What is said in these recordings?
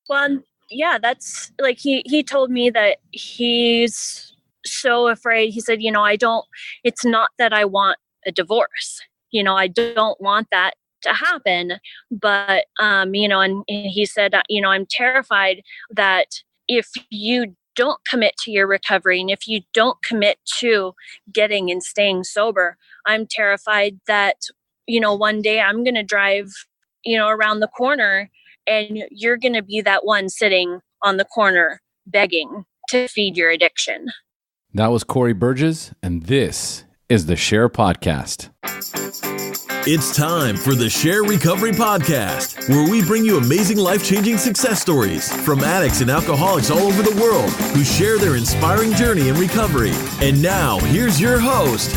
Well, yeah, that's like he told me that he's so afraid. He said, it's not that I want a divorce. I don't want that to happen. But, and he said, I'm terrified that if you don't commit to your recovery and if you don't commit to getting and staying sober, I'm terrified that, one day I'm going to drive, around the corner and you're going to be that one sitting on the corner begging to feed your addiction. That was Corey Burgess, and this is the SHAIR Podcast. It's time for the SHAIR Recovery Podcast, where we bring you amazing life-changing success stories from addicts and alcoholics all over the world who share their inspiring journey in recovery. And now, here's your host,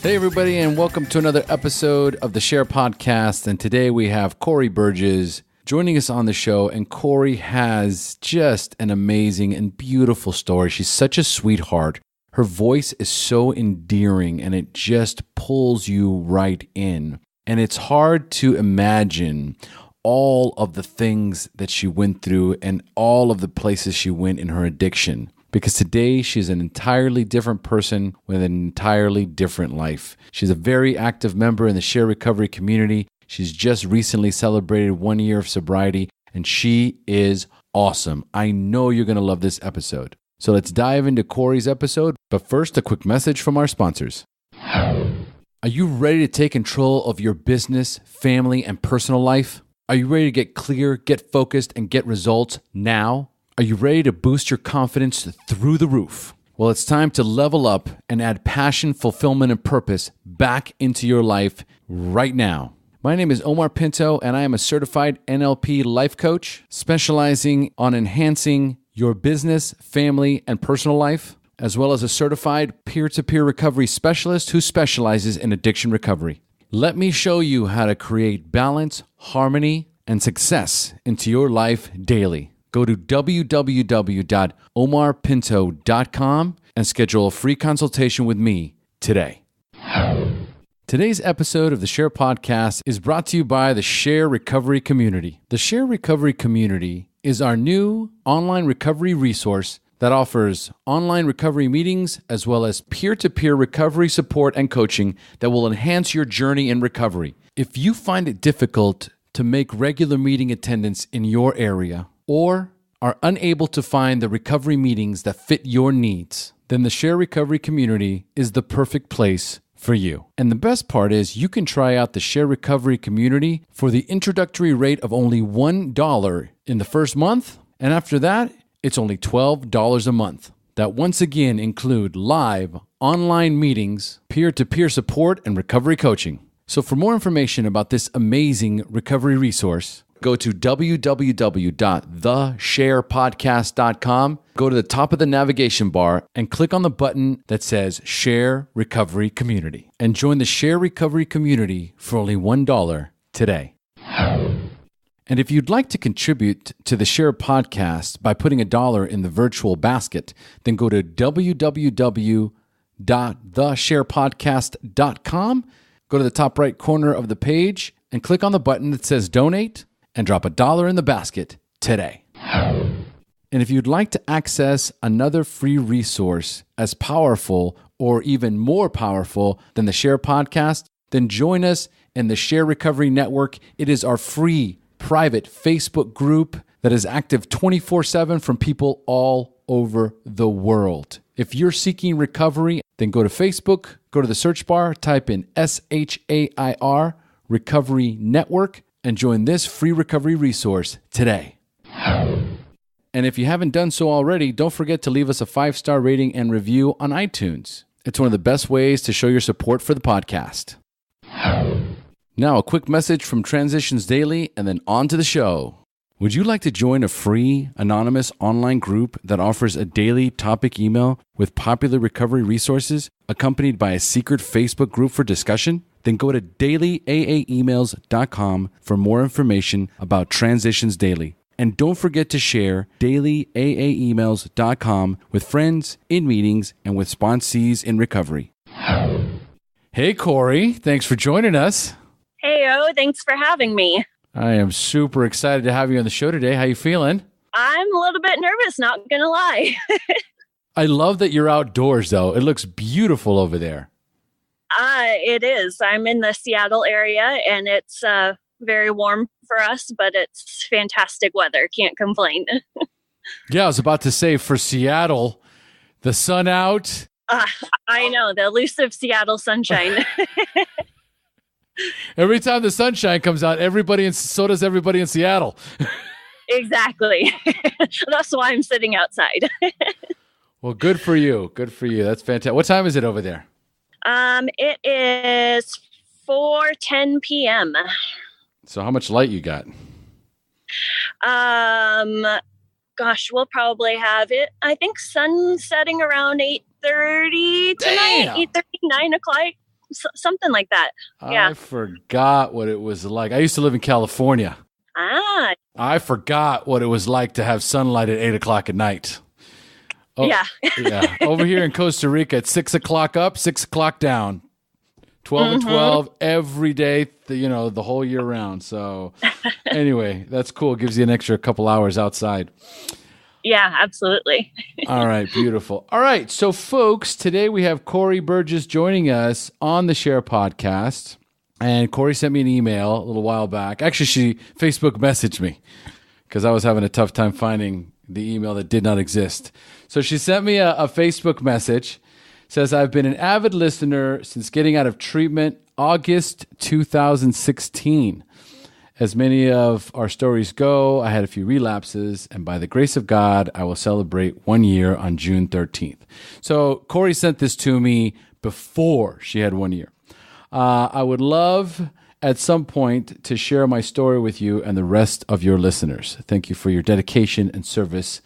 Hey everybody, and welcome to another episode of the SHAIR Podcast. And today we have Corey Burgess joining us on the show, and Corey has just an amazing and beautiful story. She's such a sweetheart. Her voice is so endearing, and it just pulls you right in. And it's hard to imagine all of the things that she went through and all of the places she went in her addiction. Because today she's an entirely different person with an entirely different life. She's a very active member in the SHAIR recovery community. She's just recently celebrated 1 year of sobriety, and she is awesome. I know you're going to love this episode. So let's dive into Corey's episode. But first, a quick message from our sponsors. Are you ready to take control of your business, family, and personal life? Are you ready to get clear, get focused, and get results now? Are you ready to boost your confidence through the roof? Well, it's time to level up and add passion, fulfillment, and purpose back into your life right now. My name is Omar Pinto, and I am a certified NLP life coach specializing on enhancing your business, family, and personal life, as well as a certified peer-to-peer recovery specialist who specializes in addiction recovery. Let me show you how to create balance, harmony, and success into your life daily. Go to www.omarpinto.com and schedule a free consultation with me today. Today's episode of the SHAIR Podcast is brought to you by the SHAIR Recovery Community. The SHAIR Recovery Community is our new online recovery resource that offers online recovery meetings as well as peer-to-peer recovery support and coaching that will enhance your journey in recovery. If you find it difficult to make regular meeting attendance in your area, or are unable to find the recovery meetings that fit your needs, then the SHAIR Recovery Community is the perfect place for you. And the best part is you can try out the SHAIR Recovery Community for the introductory rate of only $1 in the first month, and after that, it's only $12 a month. That once again include live online meetings, peer-to-peer support, and recovery coaching. So for more information about this amazing recovery resource, go to www.theshairpodcast.com, go to the top of the navigation bar, and click on the button that says SHAIR Recovery Community. And join the SHAIR Recovery Community for only $1 today. And if you'd like to contribute to the SHAIR Podcast by putting $1 in the virtual basket, then go to www.theshairpodcast.com, go to the top right corner of the page, and click on the button that says Donate, and drop $1 in the basket today. And if you'd like to access another free resource as powerful or even more powerful than the SHAIR Podcast, then join us in the SHAIR Recovery Network. It is our free private Facebook group that is active 24/7 from people all over the world. If you're seeking recovery, then go to Facebook, go to the search bar, type in SHAIR Recovery Network, and join this free recovery resource today. And if you haven't done so already, don't forget to leave us a 5-star rating and review on iTunes. It's one of the best ways to show your support for the podcast. Now, a quick message from Transitions Daily, and then on to the show. Would you like to join a free, anonymous online group that offers a daily topic email with popular recovery resources accompanied by a secret Facebook group for discussion? Then go to dailyaaemails.com for more information about Transitions Daily. And don't forget to share dailyaaemails.com with friends, in meetings, and with sponsees in recovery. Hey, Corey. Thanks for joining us. Hey, thanks for having me. I am super excited to have you on the show today. How you feeling? I'm a little bit nervous, not gonna lie. I love that you're outdoors, though. It looks beautiful over there. It is. I'm in the Seattle area, and it's very warm for us, but it's fantastic weather. Can't complain. Yeah, I was about to say, for Seattle, the sun out. I know, the elusive Seattle sunshine. Every time the sunshine comes out, so does everybody in Seattle. Exactly. That's why I'm sitting outside. Well, good for you. Good for you. That's fantastic. What time is it over there? It is 4:10 p.m. So how much light you got? Gosh, we'll probably have it. I think sun setting around 8:30 tonight, 8:30, 9 o'clock, something like that. Yeah. I forgot what it was like. I used to live in California. I forgot what it was like to have sunlight at 8 o'clock at night. Oh, yeah. Yeah. Over here in Costa Rica, it's 6 o'clock up, 6 o'clock down. 12 and 12 every day, the whole year round. So anyway, that's cool. It gives you an extra couple hours outside. Yeah, absolutely. All right, beautiful. All right, so folks, today we have Corey Burgess joining us on the SHAIR podcast. And Corey sent me an email a little while back. Actually, she Facebook messaged me because I was having a tough time finding the email that did not exist. So she sent me a Facebook message. Says, I've been an avid listener since getting out of treatment August 2016. As many of our stories go, I had a few relapses, and by the grace of God, I will celebrate 1 year on June 13th. So Corey sent this to me before she had 1 year. I would love at some point to share my story with you and the rest of your listeners. Thank you for your dedication and service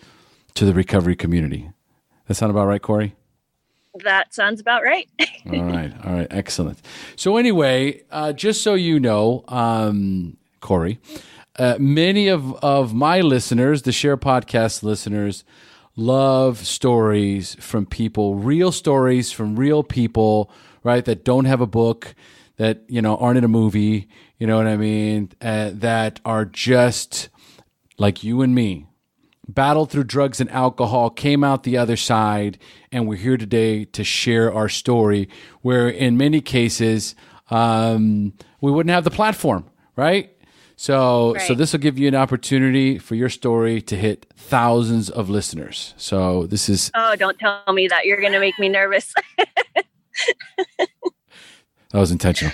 to the recovery community. That sound about right, Corey? That sounds about right. All right. Excellent. So anyway, just so you know, Corey, many of my listeners, the SHAIR podcast listeners, love stories from people, real stories from real people, right, that don't have a book, that, aren't in a movie, you know what I mean, that are just like you and me, battled through drugs and alcohol, came out the other side, and we're here today to share our story, where in many cases, we wouldn't have the platform, right? So this will give you an opportunity for your story to hit thousands of listeners. So this is... Oh, don't tell me that. You're going to make me nervous. That was intentional.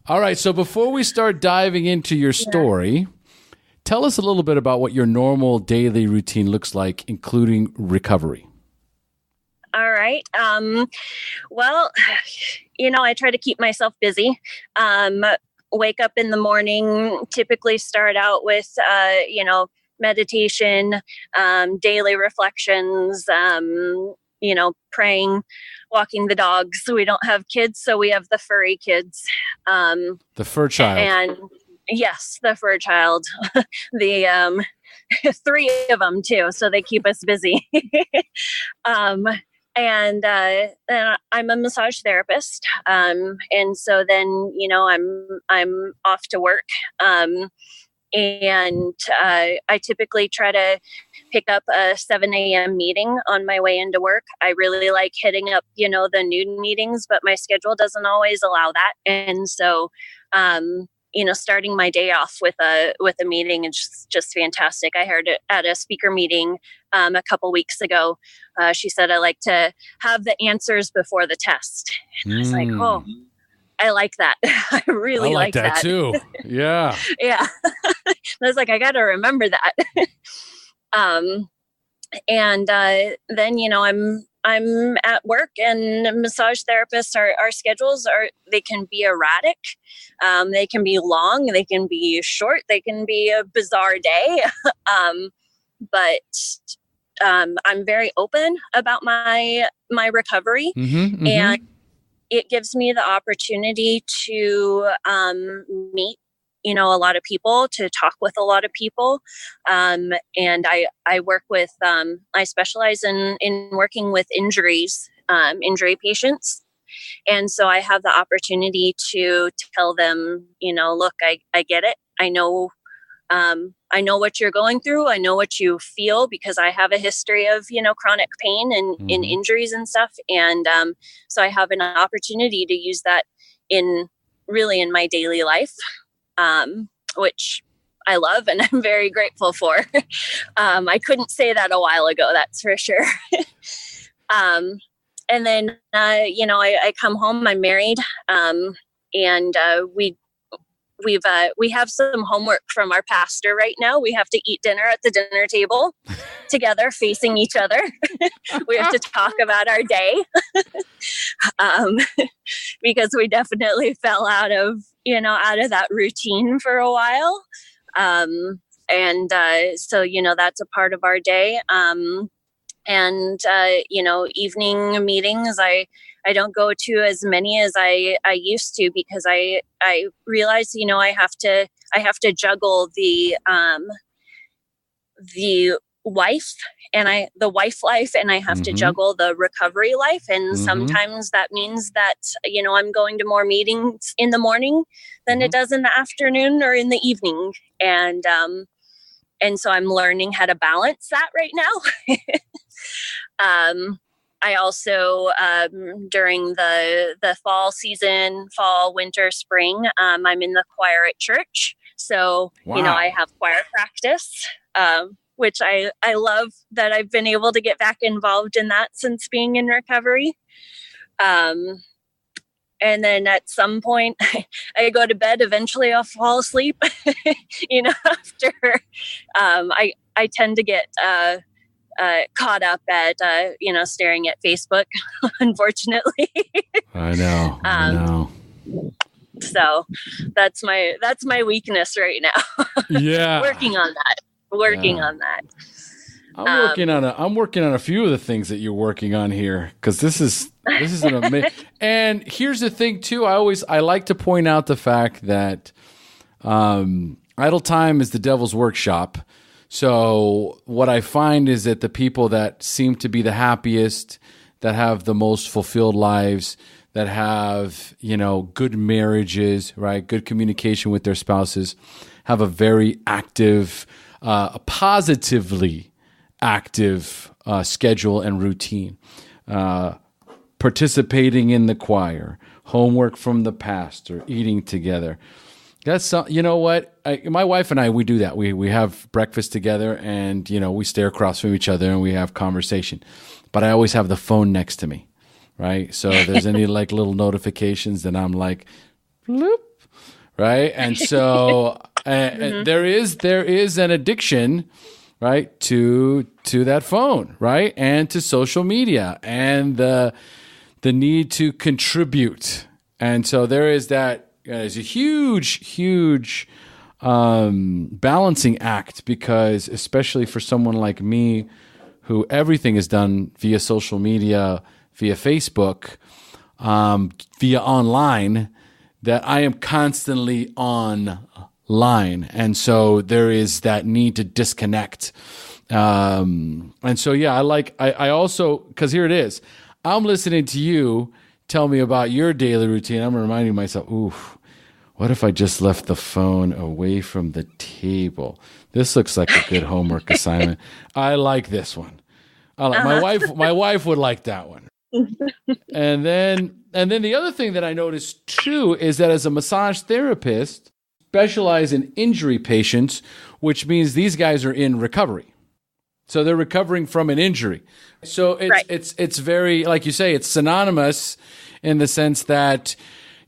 All right. So before we start diving into your story, tell us a little bit about what your normal daily routine looks like, including recovery. All right. Well, I try to keep myself busy. Wake up in the morning, typically start out with, meditation, daily reflections, praying, walking the dogs. We don't have kids, so we have the furry kids. The fur child. And yes, the fur child. The 3 of them too, so they keep us busy. And I'm a massage therapist. And so then, I'm off to work. And I typically try to pick up a 7 a.m. meeting on my way into work. I really like hitting up, the noon meetings, but my schedule doesn't always allow that. And so, starting my day off with a meeting is just fantastic. I heard it at a speaker meeting a couple weeks ago. She said, I like to have the answers before the test. And I was like, oh, I like that. I really like that too. Yeah. Yeah. I was like, I got to remember that. And then, I'm at work, and massage therapists, our schedules they can be erratic. They can be long, they can be short, they can be a bizarre day. But I'm very open about my recovery, and it gives me the opportunity to meet, a lot of people, to talk with a lot of people. And I work with, I specialize in working with injury patients. And so I have the opportunity to tell them, look, I get it. I know what you're going through. I know what you feel because I have a history of, chronic pain and in injuries and stuff. And so I have an opportunity to use that in my daily life, which I love and I'm very grateful for. I couldn't say that a while ago, that's for sure. And then, I come home, I'm married, and we have some homework from our pastor right now. We have to eat dinner at the dinner table together, facing each other. We have to talk about our day because we definitely fell out of that routine for a while. So, that's a part of our day. Evening meetings, I don't go to as many as I used to because I realize, I have to juggle the wife the wife life, and I have to juggle the recovery life. And sometimes that means that, I'm going to more meetings in the morning than it does in the afternoon or in the evening. And so I'm learning how to balance that right now. I also, during the fall season, fall, winter, spring, I'm in the choir at church. So, wow. I have choir practice, which I love that I've been able to get back involved in that since being in recovery. And then at some point I go to bed, eventually I'll fall asleep, after, I tend to get, caught up at, staring at Facebook, unfortunately. I know. So that's my weakness right now. Yeah. Working on that. I'm working on a few of the things that you're working on here, because this is an amazing. And here's the thing too. I like to point out the fact that idle time is the devil's workshop. So what I find is that the people that seem to be the happiest, that have the most fulfilled lives, that have, good marriages, right? Good communication with their spouses, have a very active, positively active schedule and routine. Participating in the choir, homework from the pastor, eating together. That's you know what? My wife and I, we do that. We have breakfast together, and we stare across from each other and we have conversation. But I always have the phone next to me, right? So if there's any little notifications, then I'm like, bloop, right? And so there is an addiction, right, to that phone, right, and to social media, and the need to contribute. And so there is that. It's a huge balancing act, because especially for someone like me, who everything is done via social media, via Facebook, via online, that I am constantly online. And so there is that need to disconnect. And so, yeah, I also, because here it is, I'm listening to you tell me about your daily routine. I'm reminding myself, ooh, what if I just left the phone away from the table? This looks like a good homework assignment. I like this one. My wife would like that one. And then the other thing that I noticed too is that as a massage therapist, specialize in injury patients, which means these guys are in recovery. So they're recovering from an injury. So it's very, like you say, it's synonymous in the sense that,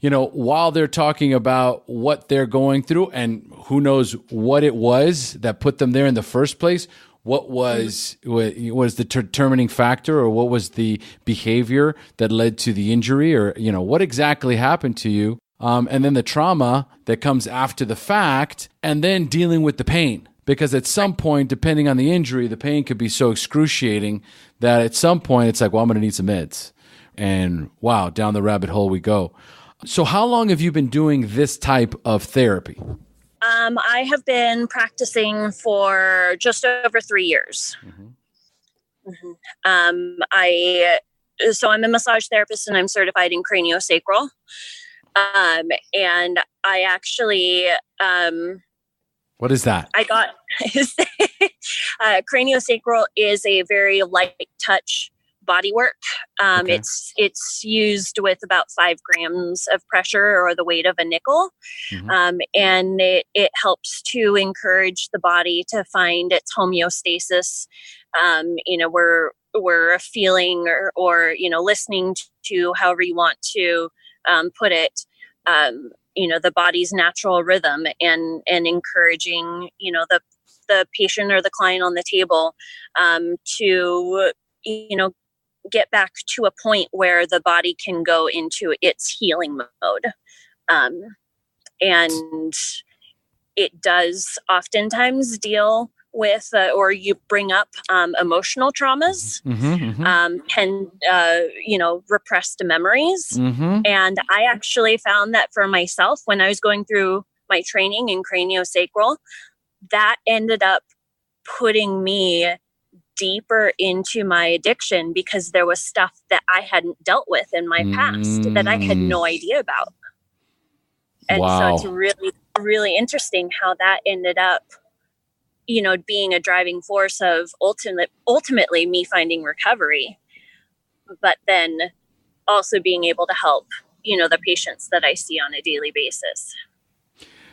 while they're talking about what they're going through and who knows what it was that put them there in the first place, what was the determining factor, or what was the behavior that led to the injury, or, what exactly happened to you, and then the trauma that comes after the fact, and then dealing with the pain. Because at some point, depending on the injury, the pain could be so excruciating that at some point it's like, well, I'm going to need some meds. And wow, down the rabbit hole we go. So how long have you been doing this type of therapy? I have been practicing for just over 3 years. I so I'm a massage therapist and I'm certified in craniosacral. And I actually, what is that? I got, craniosacral is a very light touch body work. Okay. It's used with about 5 grams of pressure or the weight of a nickel. And it helps to encourage the body to find its homeostasis. We're feeling or listening to however you want to put it, the body's natural rhythm and encouraging, the patient or the client on the table to, get back to a point where the body can go into its healing mode. And it does oftentimes deal with, or you bring up emotional traumas, repressed memories. And I actually found that for myself, when I was going through my training in craniosacral, that ended up putting me deeper into my addiction because there was stuff that I hadn't dealt with in my past that I had no idea about. And so it's really, really interesting how that ended up, being a driving force of ultimately me finding recovery, but then also being able to help, the patients that I see on a daily basis.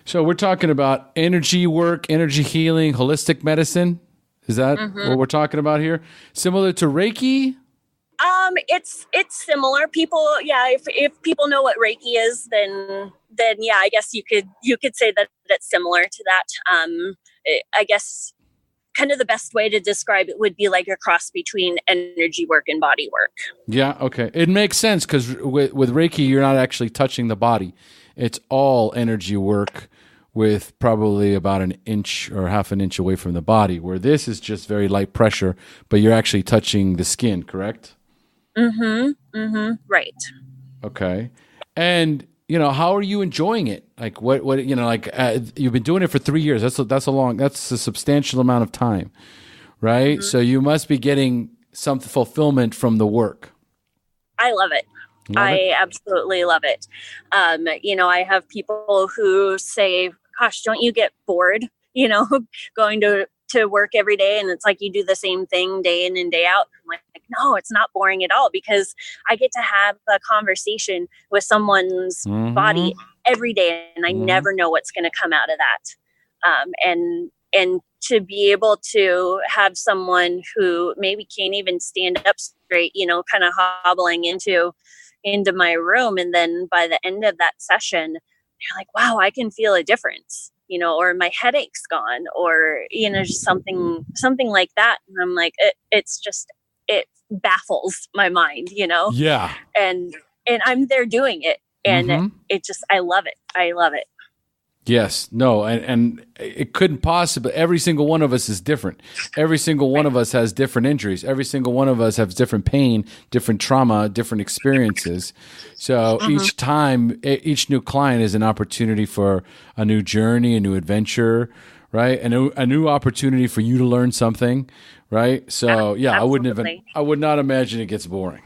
So we're talking about energy work, energy healing, holistic medicine. Is that what we're talking about here? Similar to Reiki? It's similar. People, if people know what Reiki is, then yeah, I guess you could say that it's similar to that. I guess kind of the best way to describe it would be like a cross between energy work and body work. Yeah. Okay. It makes sense because with Reiki, you're not actually touching the body. It's all energy work with probably about an inch or half an inch away from the body, where this is just very light pressure, but you're actually touching the skin, correct? Right. Okay. And, how are you enjoying it? Like what you've been doing it for 3 years. That's a substantial amount of time, right? So you must be getting some fulfillment from the work. I love it. I absolutely love it. I have people who say, gosh, don't you get bored, going to work every day? And it's like, you do the same thing day in and day out. I'm like, no, it's not boring at all because I get to have a conversation with someone's body every day. And I never know what's going to come out of that. And to be able to have someone who maybe can't even stand up straight, kind of hobbling into my room. And then by the end of that session, you're like, wow, I can feel a difference, or my headache's gone, or, just something like that. And I'm like, it baffles my mind, Yeah. And I'm there doing it. And I love it. I love it. Yes, no, and it couldn't possibly. Every single one of us is different. Every single one of us has different injuries. Every single one of us has different pain, different trauma, different experiences. So each time, each new client is an opportunity for a new journey, a new adventure, right? A new opportunity for you to learn something, right? So yeah, Absolutely. I would not imagine it gets boring.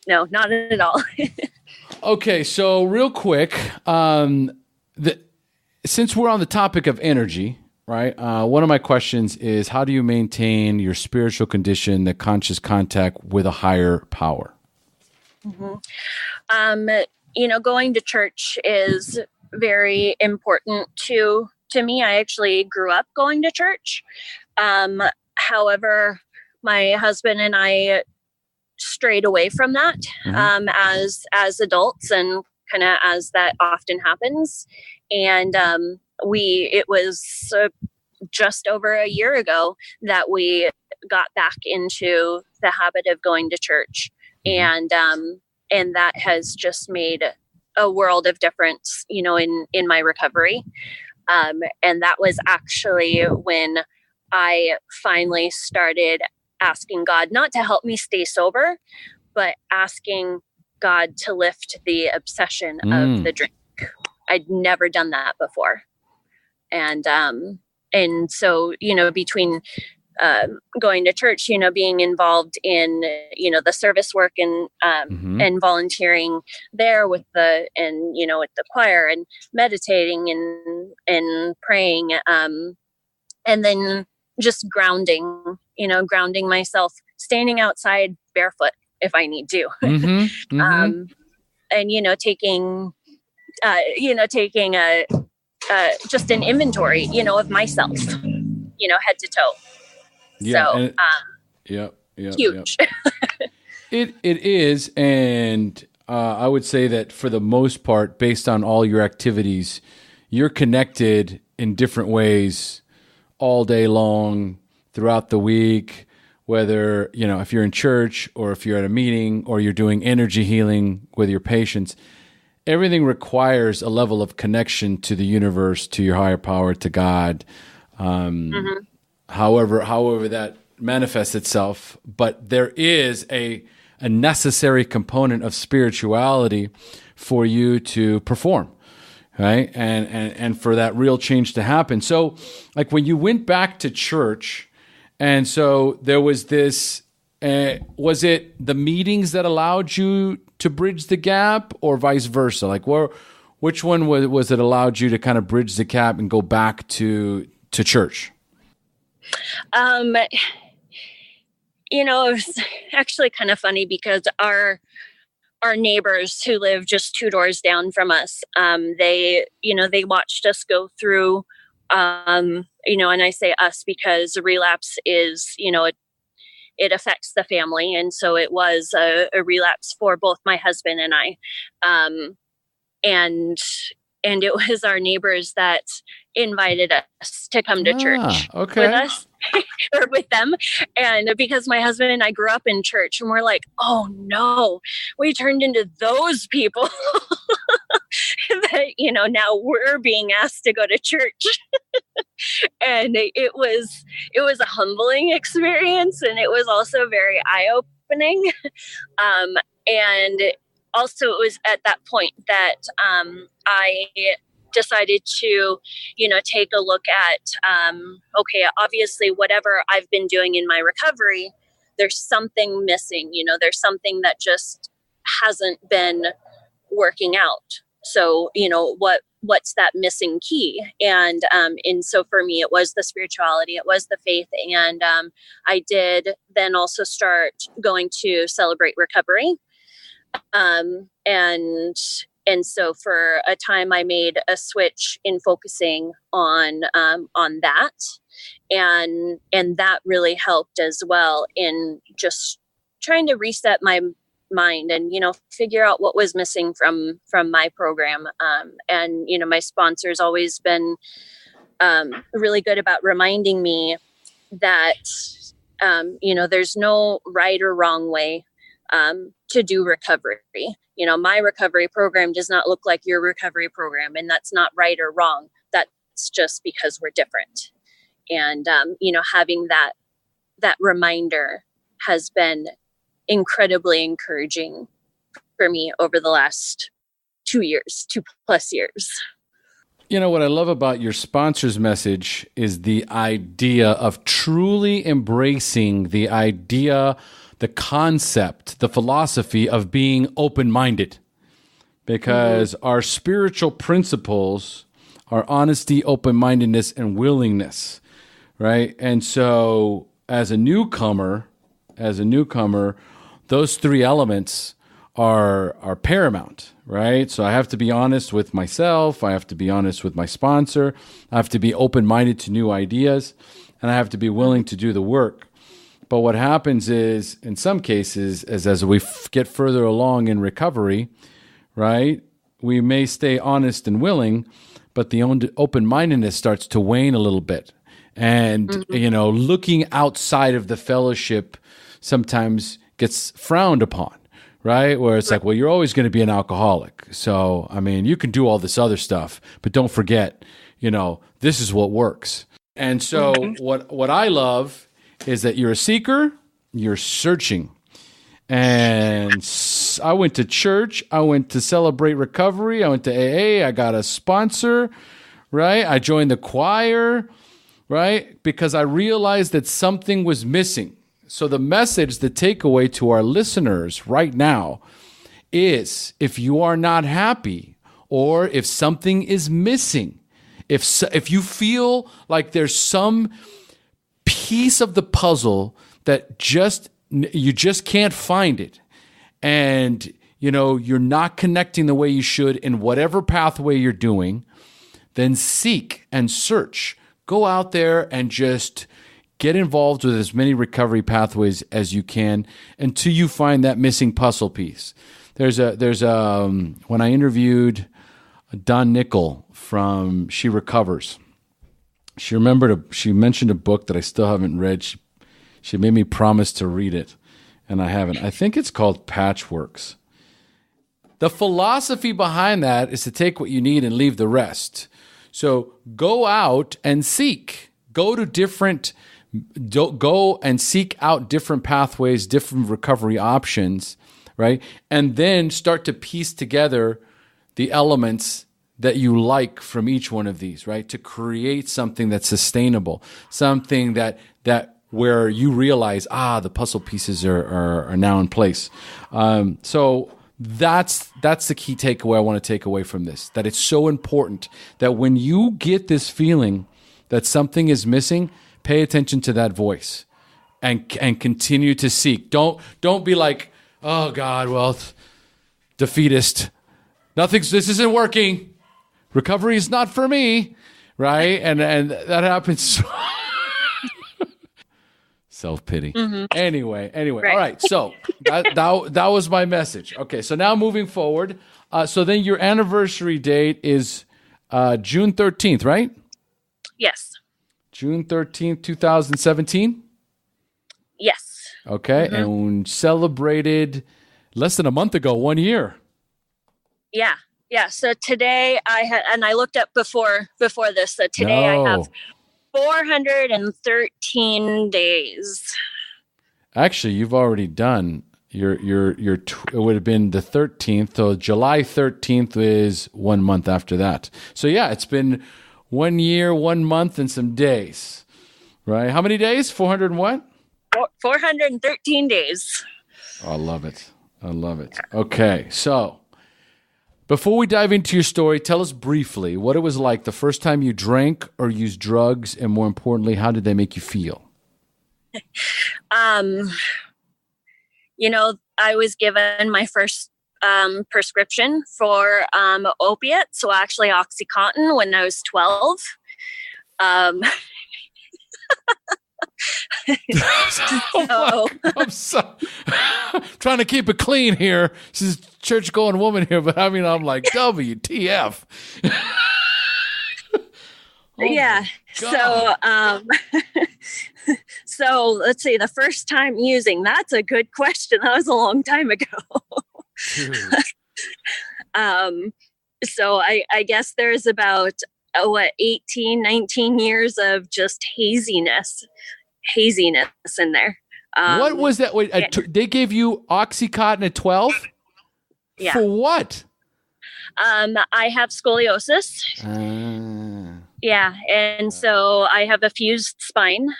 No, not at all. Okay, so real quick, since we're on the topic of energy, right? One of my questions is, how do you maintain your spiritual condition, the conscious contact with a higher power? Going to church is very important to me. I actually grew up going to church. However, my husband and I strayed away from that as adults, and kind of as that often happens. And it was just over a year ago that we got back into the habit of going to church. And that has just made a world of difference, in my recovery. And that was actually when I finally started asking God not to help me stay sober, but asking God to lift the obsession of the drink. I'd never done that before. And so, between going to church, being involved in, the service work and volunteering there with with the choir and meditating and praying. And then just grounding myself, standing outside barefoot if I need to. And, taking just an inventory, of myself, head to toe. Yeah. So, huge. It is. And I would say that for the most part, based on all your activities, you're connected in different ways all day long throughout the week, whether, if you're in church or if you're at a meeting or you're doing energy healing with your patients. Everything requires a level of connection to the universe, to your higher power, to God. However that manifests itself, but there is a necessary component of spirituality for you to perform, right? And for that real change to happen. So, like when you went back to church, and so there was this, was it the meetings that allowed you to bridge the gap, or vice versa? Like, which one was it allowed you to kind of bridge the gap and go back to church? It was actually kind of funny because our neighbors who live just 2 doors down from us, they watched us go through, and I say us because relapse is, it affects the family. And so it was a relapse for both my husband and I. And it was our neighbors that invited us to come to church with us or with them. And because my husband and I grew up in church, and we're like, oh no, we turned into those people that, now we're being asked to go to church. And it was a humbling experience, and it was also very eye-opening. And also it was at that point that I decided to, take a look at, okay, obviously whatever I've been doing in my recovery, there's something missing, there's something that just hasn't been working out. So, what's that missing key? And so for me, it was the spirituality, it was the faith. And I did then also start going to Celebrate Recovery. And so for a time I made a switch in focusing on that. And that really helped as well in just trying to reset my mind and, figure out what was missing from my program. And, my sponsor's always been really good about reminding me that, there's no right or wrong way to do recovery. My recovery program does not look like your recovery program, and that's not right or wrong. That's just because we're different. And, having that reminder has been incredibly encouraging for me over the last 2 plus years. What I love about your sponsor's message is the idea of truly embracing the idea, the concept, the philosophy of being open-minded, because our spiritual principles are honesty, open-mindedness, and willingness, right? And so as a newcomer, those 3 elements are paramount, right? So I have to be honest with myself, I have to be honest with my sponsor, I have to be open-minded to new ideas, and I have to be willing to do the work. But what happens is, in some cases, as we get further along in recovery, right, we may stay honest and willing, but the open-mindedness starts to wane a little bit. And, looking outside of the fellowship sometimes gets frowned upon, right? Where it's like, well, you're always going to be an alcoholic. So, you can do all this other stuff, but don't forget, this is what works. And so what I love is that you're a seeker, you're searching. And I went to church, I went to Celebrate Recovery, I went to AA, I got a sponsor, right? I joined the choir, right? Because I realized that something was missing. So the message, the takeaway to our listeners right now is, if you are not happy, or if something is missing, if you feel like there's some piece of the puzzle that you just can't find it, and you're not connecting the way you should in whatever pathway you're doing, then seek and search. Go out there and just get involved with as many recovery pathways as you can until you find that missing puzzle piece. There's when I interviewed Don Nickel from She Recovers, she mentioned a book that I still haven't read. She made me promise to read it, and I haven't. I think it's called Patchworks. The philosophy behind that is to take what you need and leave the rest. So go out and seek. Go and seek out different pathways, different recovery options, right? And then start to piece together the elements that you like from each one of these, right? To create something that's sustainable, something that where you realize, the puzzle pieces are now in place. So that's the key takeaway I want to take away from this, that it's so important that when you get this feeling that something is missing, pay attention to that voice and continue to seek. Don't be like, oh God, well, defeatist. This isn't working. Recovery is not for me, right? And that happens. Self-pity. Mm-hmm. Anyway. Right. All right. So that was my message. Okay. So now moving forward. So then your anniversary date is June 13th, right? Yes. June 13th, 2017? Yes. Okay. Mm-hmm. And celebrated less than a month ago, 1 year. Yeah. Yeah. So today I looked up before this. So today I have 413 days. Actually, you've already done your it would have been the 13th. So July 13th is 1 month after that. So yeah, it's been 1 year, 1 month, and some days, right? How many days? 400 and what? 413 days. Oh, I love it. Okay, so before we dive into your story, tell us briefly what it was like the first time you drank or used drugs, and more importantly, how did they make you feel? I was given my first prescription for opiates, so actually OxyContin, when I was 12. I'm trying to keep it clean here. She's a church-going woman here, but I mean, I'm like, WTF. Yeah. So let's see, the first time using, that's a good question. That was a long time ago. So I guess there's about 18, 19 years of just haziness in there. What was that? Wait, they gave you OxyContin at 12? Yeah. For what? I have scoliosis. Yeah, and so I have a fused spine.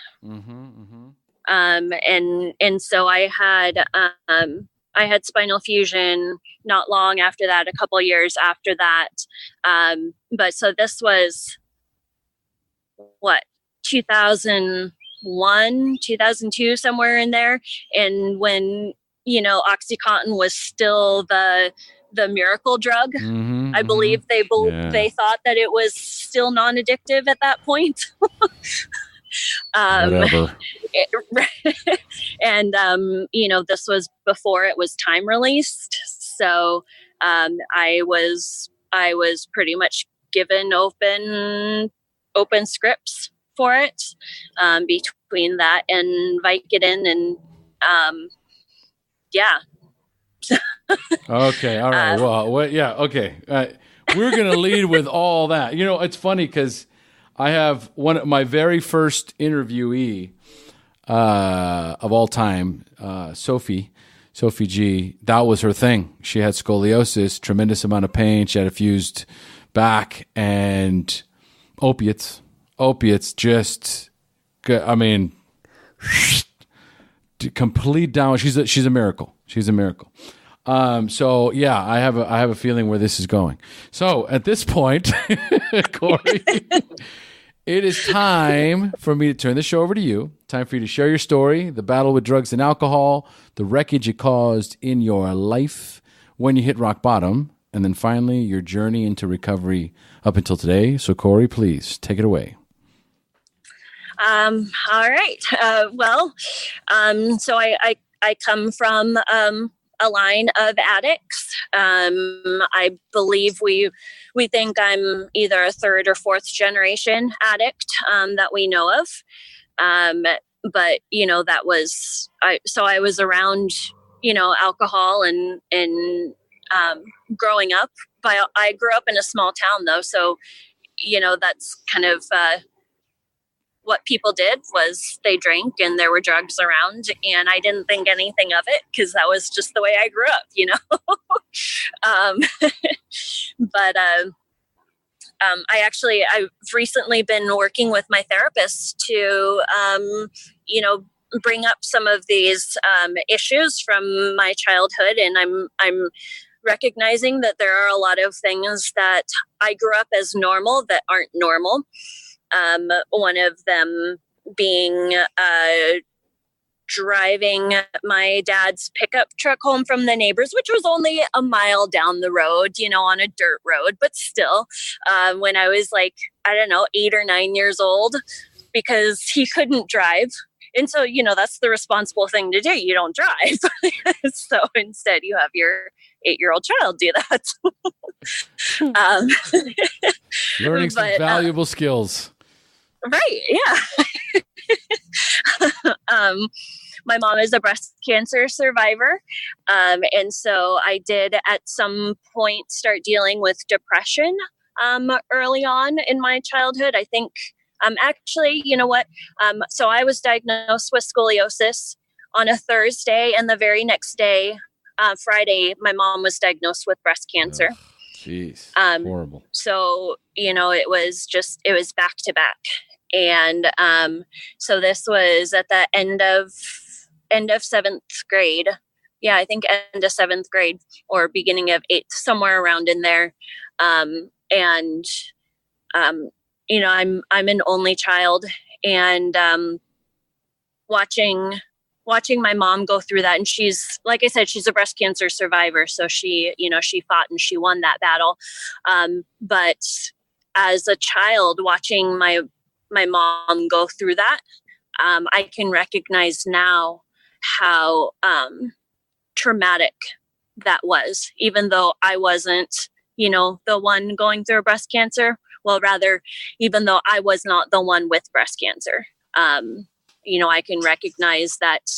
And so I had spinal fusion not long after that, a couple years after that. But so this was 2001, 2002, somewhere in there. And when, OxyContin was still the miracle drug. I believe they thought that it was still non-addictive at that point. Whatever. And this was before it was time released, so I was pretty much given open scripts for it, between that and Vicodin and yeah. Okay. All right. Yeah. Okay. We're going to lead with all that. It's funny because I have my very first interviewee of all time, Sophie G. That was her thing. She had scoliosis, tremendous amount of pain. She had a fused back and opiates. opiates just, I mean, complete down. She's a miracle. She's a miracle. So yeah, I have a feeling where this is going. So at this point, Corey, it is time for me to turn the show over to you. Time for you to share your story, the battle with drugs and alcohol, the wreckage it caused in your life when you hit rock bottom, and then finally your journey into recovery up until today. So Corey, please take it away. All right. So I come from a line of addicts. I believe we think I'm either a third or fourth generation addict that we know of. But that was I was around alcohol and growing up. But I grew up in a small town though, so that's kind of what people did was they drank and there were drugs around, and I didn't think anything of it because that was just the way I grew up, But I've recently been working with my therapist to, bring up some of these issues from my childhood, and I'm recognizing that there are a lot of things that I grew up as normal that aren't normal. One of them being driving my dad's pickup truck home from the neighbors, which was only a mile down the road, on a dirt road, but still, when I was 8 or 9 years old, because he couldn't drive. And so, that's the responsible thing to do. You don't drive. So instead you have your 8-year-old child do that. Learning some valuable skills. Right. Yeah. My mom is a breast cancer survivor. And so I did at some point start dealing with depression early on in my childhood. I think actually, you know what? So I was diagnosed with scoliosis on a Thursday, and the very next day, Friday, my mom was diagnosed with breast cancer. Jeez, horrible. So, it was back to back. And so this was at the end of 7th grade. Yeah, I think end of 7th grade or beginning of 8th, somewhere around in there. I'm an only child, and watching my mom go through that. And she's, like I said, she's a breast cancer survivor. So she fought and she won that battle. But as a child watching my mom go through that, I can recognize now how traumatic that was, even though I wasn't, the one going through breast cancer. Well, rather, even though I was not the one with breast cancer. I can recognize that,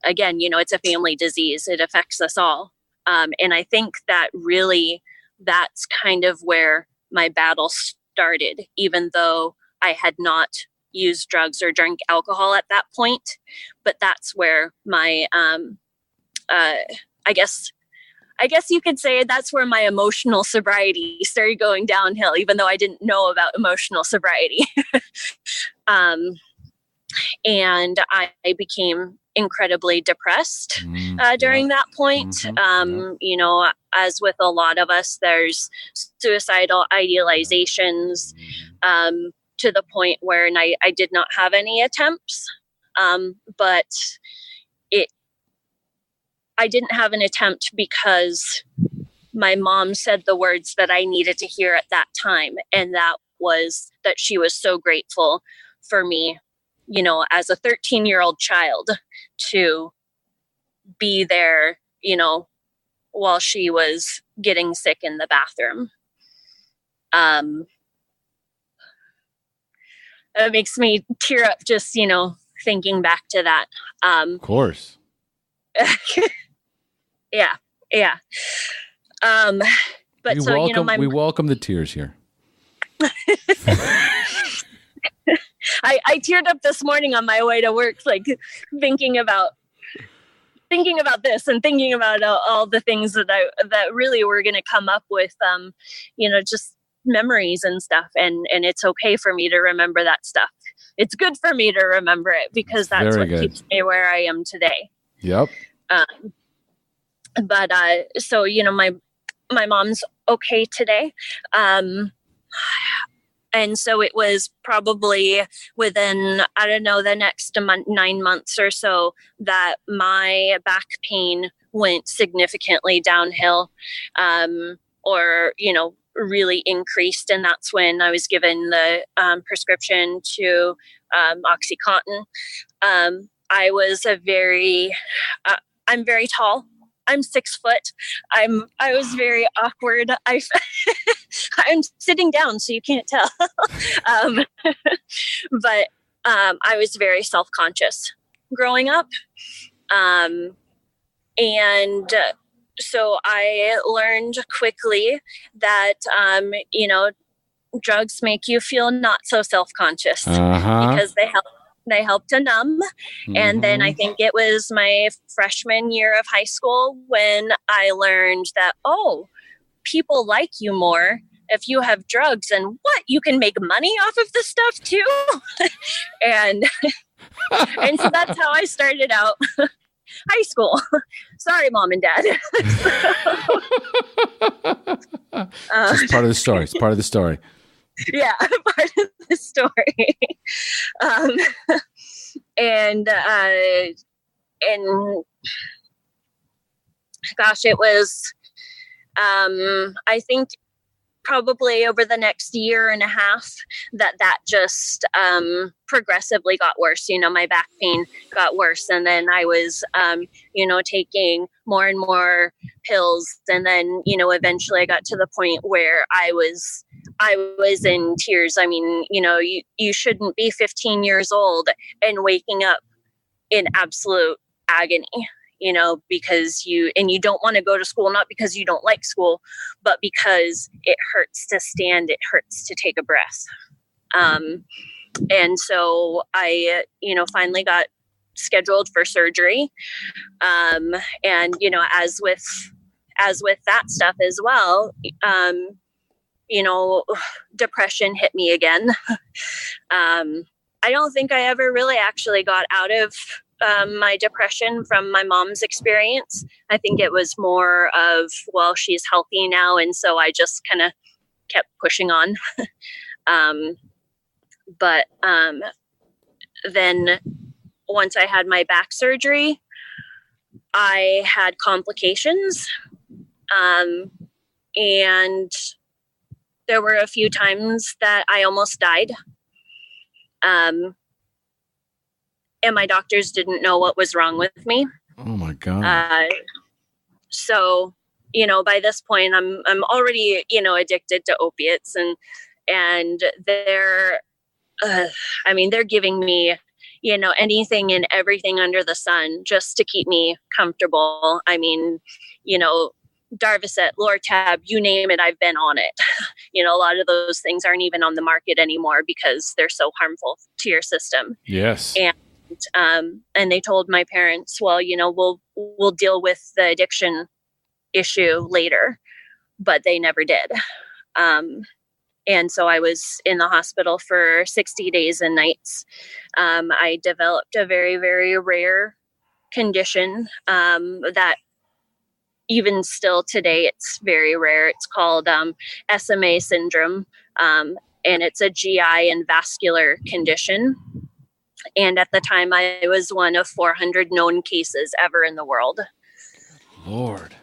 again, it's a family disease. It affects us all. And I think that really that's kind of where my battle started, even though I had not used drugs or drank alcohol at that point. But that's where my, I guess you could say that's where my emotional sobriety started going downhill, even though I didn't know about emotional sobriety. And I became incredibly depressed during that point. As with a lot of us, there's suicidal idealizations to the point where I did not have any attempts, but I didn't have an attempt because my mom said the words that I needed to hear at that time. And that was that she was so grateful for me, as a 13-year-old child to be there, while she was getting sick in the bathroom. It makes me tear up just, thinking back to that. Of course. Yeah. But we welcome the tears here. I teared up this morning on my way to work, thinking about this and thinking about all the things that really were going to come up with, just memories and stuff. And it's okay for me to remember that stuff. It's good for me to remember it because that's what keeps me where I am today. Yep. But so, my mom's okay today. And so it was probably within, I don't know, the next 9 months or so that my back pain went significantly downhill, or, really increased. And that's when I was given the prescription to OxyContin. I was I'm very tall. I'm 6 foot. I was very awkward. I'm sitting down, so you can't tell. But I was very self-conscious growing up. And so I learned quickly that, drugs make you feel not so self-conscious because they help to numb. And then I think it was my freshman year of high school when I learned that, people like you more if you have drugs, and you can make money off of this stuff too. and so that's how I started out high school. Sorry, Mom and Dad. It's part of the story. It's part of the story. Yeah, part of the story. And gosh, it was, I think probably over the next year and a half that just progressively got worse. My back pain got worse. And then I was, taking more and more pills. And then, eventually I got to the point where I was in tears. I mean, you shouldn't be 15 years old and waking up in absolute agony, because you don't want to go to school, not because you don't like school, but because it hurts to stand, it hurts to take a breath. And so I, finally got scheduled for surgery. And, as with that stuff as well, depression hit me again. I don't think I ever really actually got out of my depression from my mom's experience. I think it was more of, she's healthy now. And so I just kind of kept pushing on. But then once I had my back surgery, I had complications. And there were a few times that I almost died. And my doctors didn't know what was wrong with me. Oh my God. So, by this point I'm already, addicted to opiates and they're giving me, anything and everything under the sun just to keep me comfortable. I mean, Darvocet, Lortab, you name it, I've been on it. A lot of those things aren't even on the market anymore because they're so harmful to your system. Yes. And they told my parents, we'll deal with the addiction issue later, but they never did. And so I was in the hospital for 60 days and nights. I developed a very, very rare condition that even still today, it's very rare. It's called SMA syndrome, and it's a GI and vascular condition. And at the time, I was one of 400 known cases ever in the world. Lord.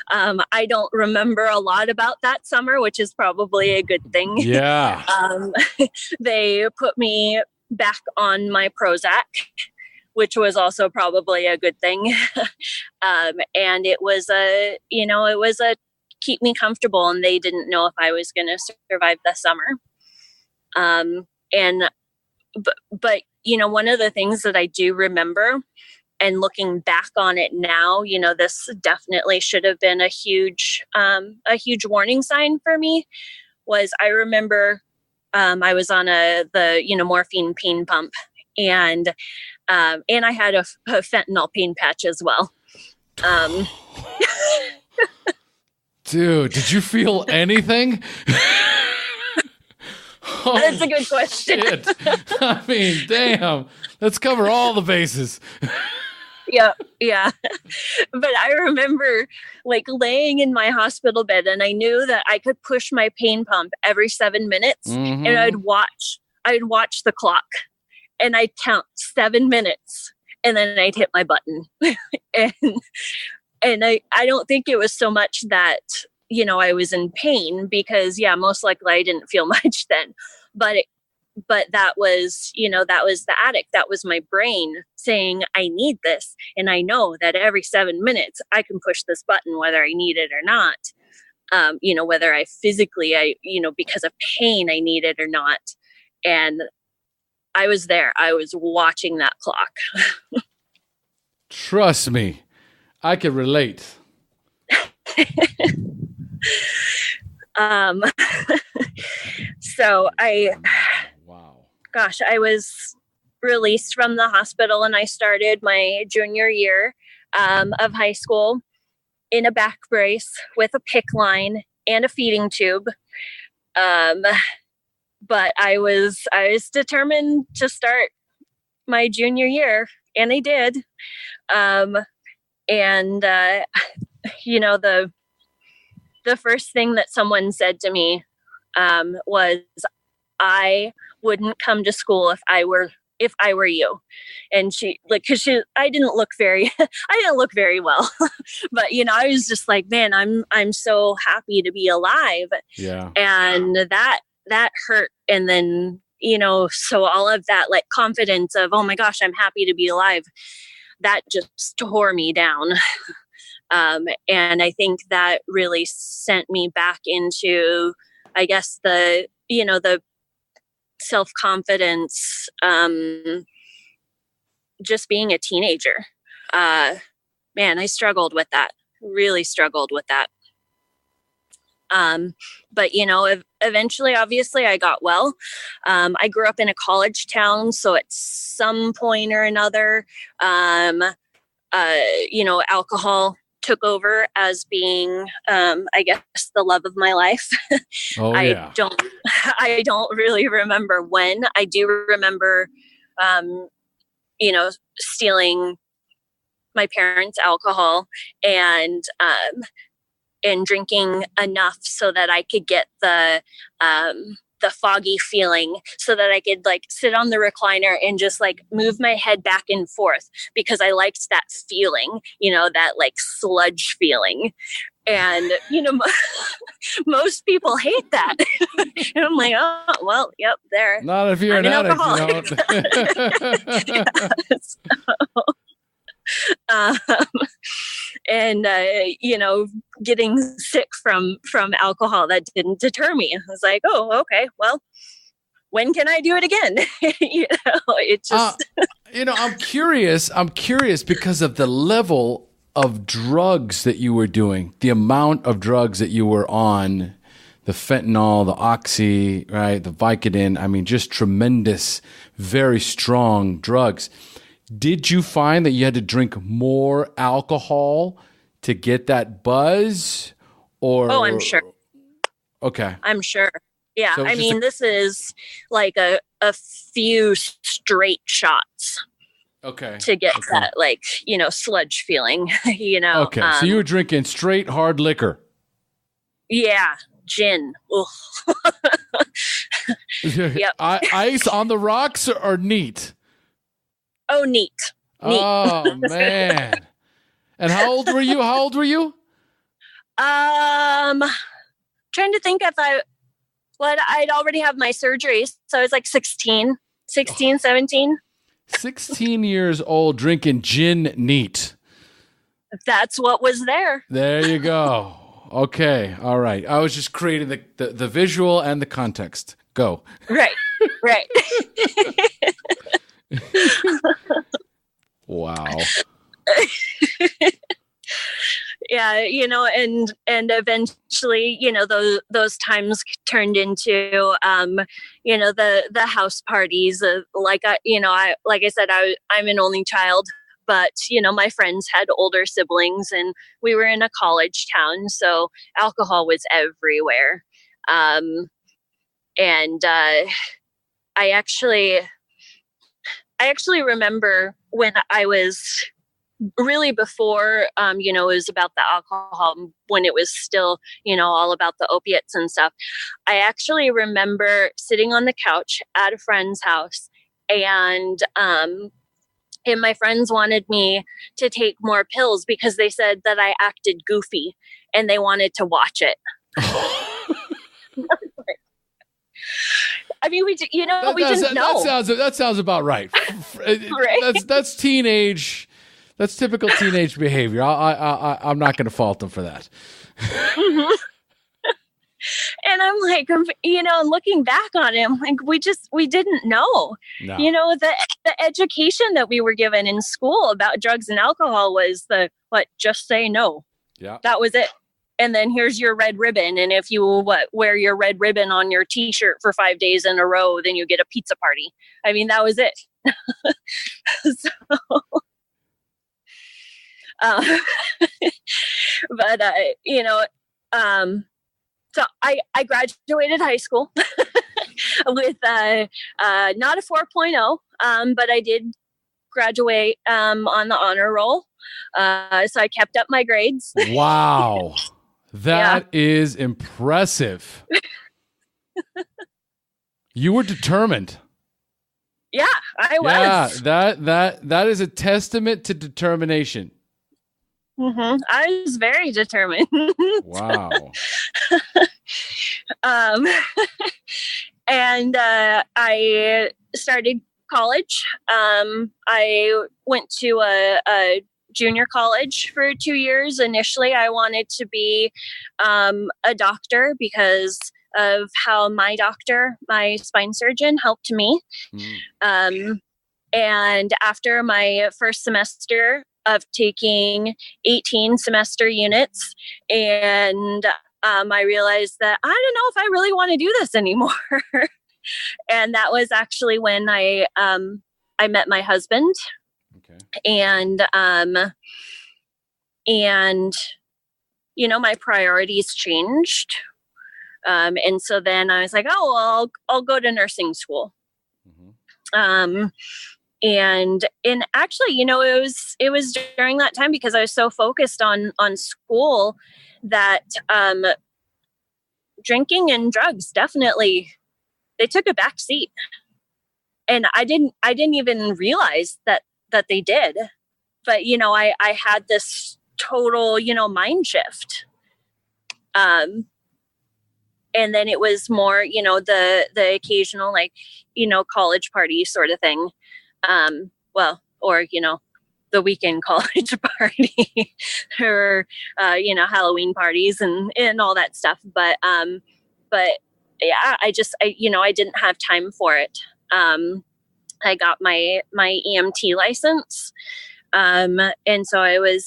I don't remember a lot about that summer, which is probably a good thing. Yeah. They put me back on my Prozac, which was also probably a good thing. And it was a keep me comfortable, and they didn't know if I was going to survive the summer. But one of the things that I do remember, and looking back on it now, this definitely should have been a huge warning sign for me, was I remember I was on the morphine pain pump, and I had a fentanyl pain patch as well. Dude, did you feel anything? Oh, that's a good question. shit. I mean, damn. Let's cover all the bases. Yeah. But I remember like laying in my hospital bed, and I knew that I could push my pain pump every 7 minutes, and I'd watch the clock, and I'd count 7 minutes, and then I'd hit my button. and I don't think it was so much that, I was in pain, because most likely I didn't feel much then, but that was, that was the addict. That was my brain saying, I need this. And I know that every 7 minutes I can push this button, whether I need it or not. Whether I physically, because of pain, I need it or not. And I was there. I was watching that clock. Trust me, I can relate. So Wow. Gosh, I was released from the hospital, and I started my junior year of high school in a back brace with a PICC line and a feeding tube. But I was determined to start my junior year, and I did. The first thing that someone said to me was, I wouldn't come to school if I were you. And I didn't look very well, but I was just like, man, I'm so happy to be alive. Yeah. And that hurt. And then, so all of that like confidence of, oh my gosh, I'm happy to be alive, that just tore me down. And I think that really sent me back into, I guess, the self-confidence, just being a teenager. Man, I struggled with that, really struggled with that. But eventually, obviously I got well. I grew up in a college town. So at some point or another, alcohol took over as being, I guess, the love of my life. Oh, yeah. I don't really remember when. I do remember, stealing my parents' alcohol and drinking enough so that I could get the foggy feeling, so that I could like sit on the recliner and just like move my head back and forth, because I liked that feeling, that like sludge feeling. And, most people hate that. And I'm like, oh, well, yep, there. Not if you're an addict, getting sick from alcohol, that didn't deter me. I was like, oh, okay, well, when can I do it again? It just. I'm curious because of the level of drugs that you were doing, the amount of drugs that you were on, the fentanyl, the oxy, right, the Vicodin. I mean, just tremendous, very strong drugs. Did you find that you had to drink more alcohol to get that buzz? Or I'm sure. Okay. I'm sure. Yeah. So this is like a few straight shots. Okay. To get that, like, sludge feeling, Okay. So you were drinking straight hard liquor. Yeah. Gin. Yep. Ice on the rocks or neat? Oh, neat. Oh, man. And how old were you? Trying to think if I'd already have my surgery. So I was like 16, 17. 16 years old, drinking gin neat. That's what was there. There you go. Okay. All right. I was just creating the visual and the context. Go. Right. Wow. Yeah, and eventually, those times turned into, the house parties. Like I said, I'm an only child. But, my friends had older siblings and we were in a college town. So alcohol was everywhere. And I actually remember when I was really before, it was about the alcohol, when it was still, all about the opiates and stuff. I actually remember sitting on the couch at a friend's house, and my friends wanted me to take more pills because they said that I acted goofy and they wanted to watch it. I mean, we didn't know. That sounds about right. Right? That's teenage. That's typical teenage behavior. I'm not going to fault them for that. Mm-hmm. And I'm like, looking back on it, I'm like, we didn't know. No. The education that we were given in school about drugs and alcohol was just say no. Yeah. That was it. And then here's your red ribbon. And if you wear your red ribbon on your t-shirt for 5 days in a row, then you get a pizza party. I mean, that was it. So I graduated high school with not a 4.0, but I did graduate on the honor roll. So I kept up my grades. Wow. That is impressive. You were determined. Yeah, I was. Yeah, that is a testament to determination. Mm-hmm. I was very determined. Wow. And I started college. I went to a junior college for 2 years. Initially, I wanted to be a doctor because of how my spine surgeon, helped me. And after my first semester of taking 18 semester units, and I realized that I don't know if I really want to do this anymore. And that was actually when I met my husband. Okay. And my priorities changed. And so then I was like, oh, well, I'll go to nursing school. Mm-hmm. And actually, it was during that time, because I was so focused on school, that drinking and drugs definitely, they took a back seat. And I didn't even realize that they did. But, I had this total, mind shift. And then it was more, the occasional, college party sort of thing. Or, the weekend college party or, Halloween parties and all that stuff. But yeah, I didn't have time for it. I got my EMT license. And so I was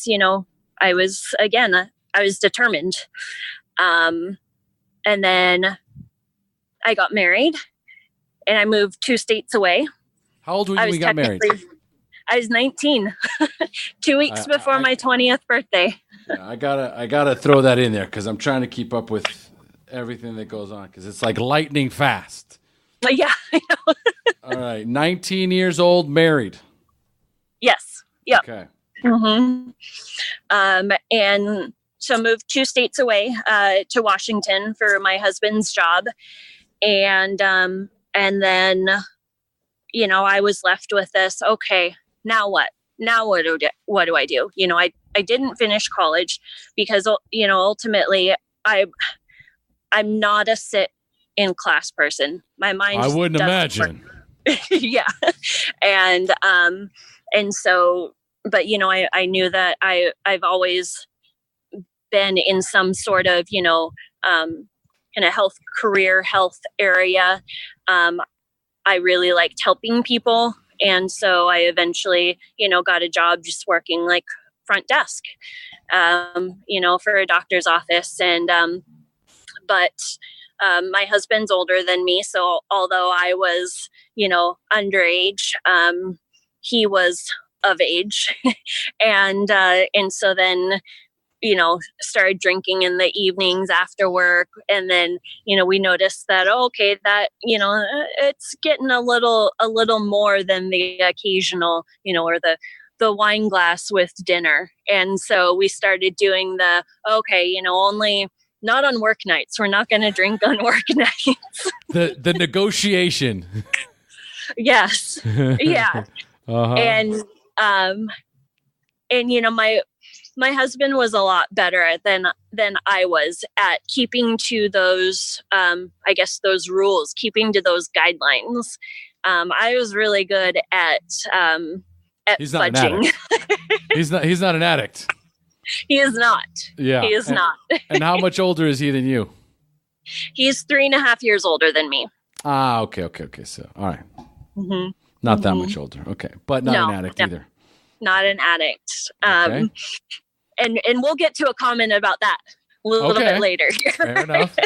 determined. And then I got married and I moved 2 states away. How old were you when you got married? I was 19, 2 weeks before my 20th birthday. Yeah, I gotta throw that in there because I'm trying to keep up with everything that goes on, because it's like lightning fast. Yeah, I know. All right, 19 years old, married. Yes. Yep. Okay. Mm-hmm. And so moved 2 states away to Washington for my husband's job, and then I was left with this. Okay, now what? Now what do I do? I didn't finish college because ultimately I'm not a sit in class person. My mind. I wouldn't imagine. Yeah, and so, but I knew that I've always been in some sort of in a health area. I really liked helping people. And so I eventually, got a job just working like front desk, for a doctor's office. And, but my husband's older than me. So although I was, underage, he was of age. And so then, started drinking in the evenings after work. And then, we noticed that, okay, that, it's getting a little more than the occasional, or the wine glass with dinner. And so we started doing only not on work nights. We're not going to drink on work nights. The negotiation. Yes. Yeah. Uh-huh. And my husband was a lot better than I was at keeping to those, those rules, keeping to those guidelines. I was really good at He's not fudging. An addict. He's not an addict. He is not. Yeah. He is not. And how much older is he than you? He's 3.5 years older than me. Ah, okay. So, all right. Mm-hmm. Not that much older. Okay. But not an addict either. Not an addict. Okay. And we'll get to a comment about that a little bit later.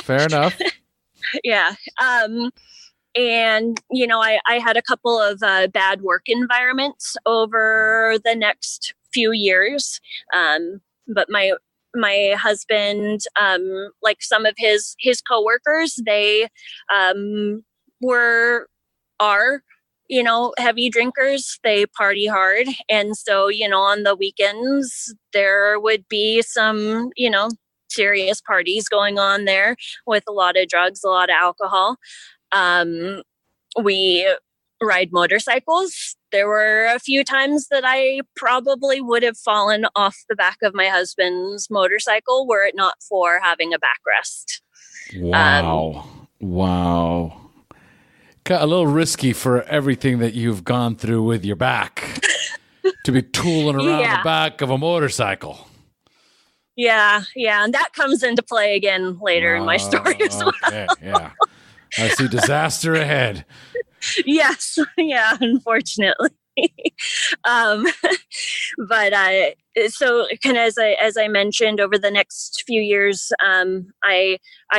Fair enough. Yeah. And, I had a couple of bad work environments over the next few years. But my husband, like some of his coworkers, they are heavy drinkers. They party hard. And so, on the weekends, there would be some, serious parties going on there with a lot of drugs, a lot of alcohol. We ride motorcycles. There were a few times that I probably would have fallen off the back of my husband's motorcycle were it not for having a backrest. Wow. A little risky for everything that you've gone through with your back to be tooling around the back of a motorcycle. Yeah. And that comes into play again later in my story as well. Okay, yeah. I see disaster ahead. Yes. Yeah, unfortunately. But so kind of as I mentioned, over the next few years, I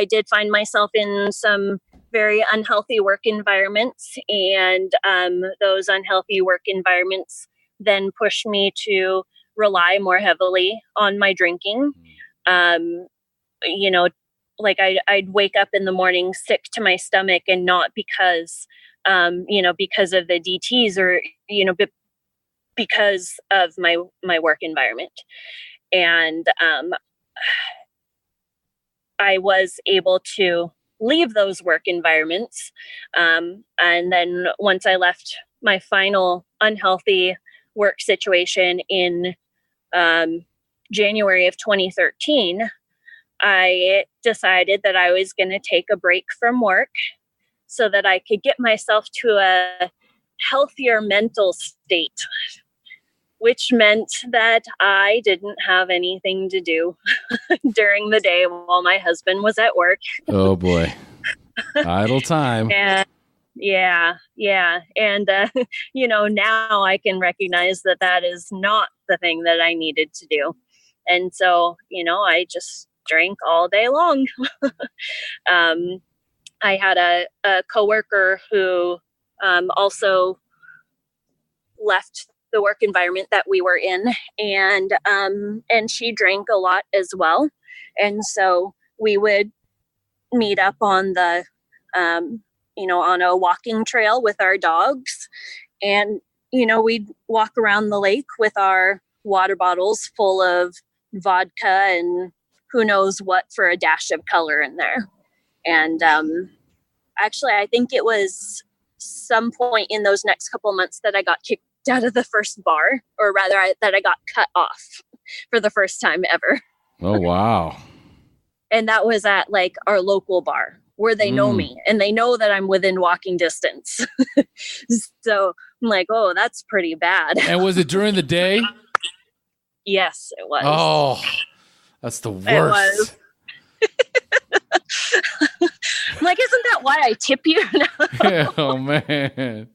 did find myself in some very unhealthy work environments, and those unhealthy work environments then pushed me to rely more heavily on my drinking. Like I'd wake up in the morning sick to my stomach, and not because because of the DTs or because of my work environment. And I was able to leave those work environments. And then once I left my final unhealthy work situation in January of 2013, I decided that I was going to take a break from work so that I could get myself to a healthier mental state, which meant that I didn't have anything to do during the day while my husband was at work. Oh boy. Idle time. And yeah. And, now I can recognize that is not the thing that I needed to do. And so, I just drank all day long. I had a coworker who also left the work environment that we were in, and she drank a lot as well. And so we would meet up on the on a walking trail with our dogs, and we'd walk around the lake with our water bottles full of vodka and who knows what for a dash of color in there. And actually, I think it was some point in those next couple months that I got kicked out of the first bar, or rather that I got cut off for the first time ever. Oh, wow. And that was at like our local bar where they know me and they know that I'm within walking distance. So I'm like, oh, that's pretty bad. And was it during the day? Yes, it was. Oh, that's the worst. It was. I'm like, isn't that why I tip you? Oh, man.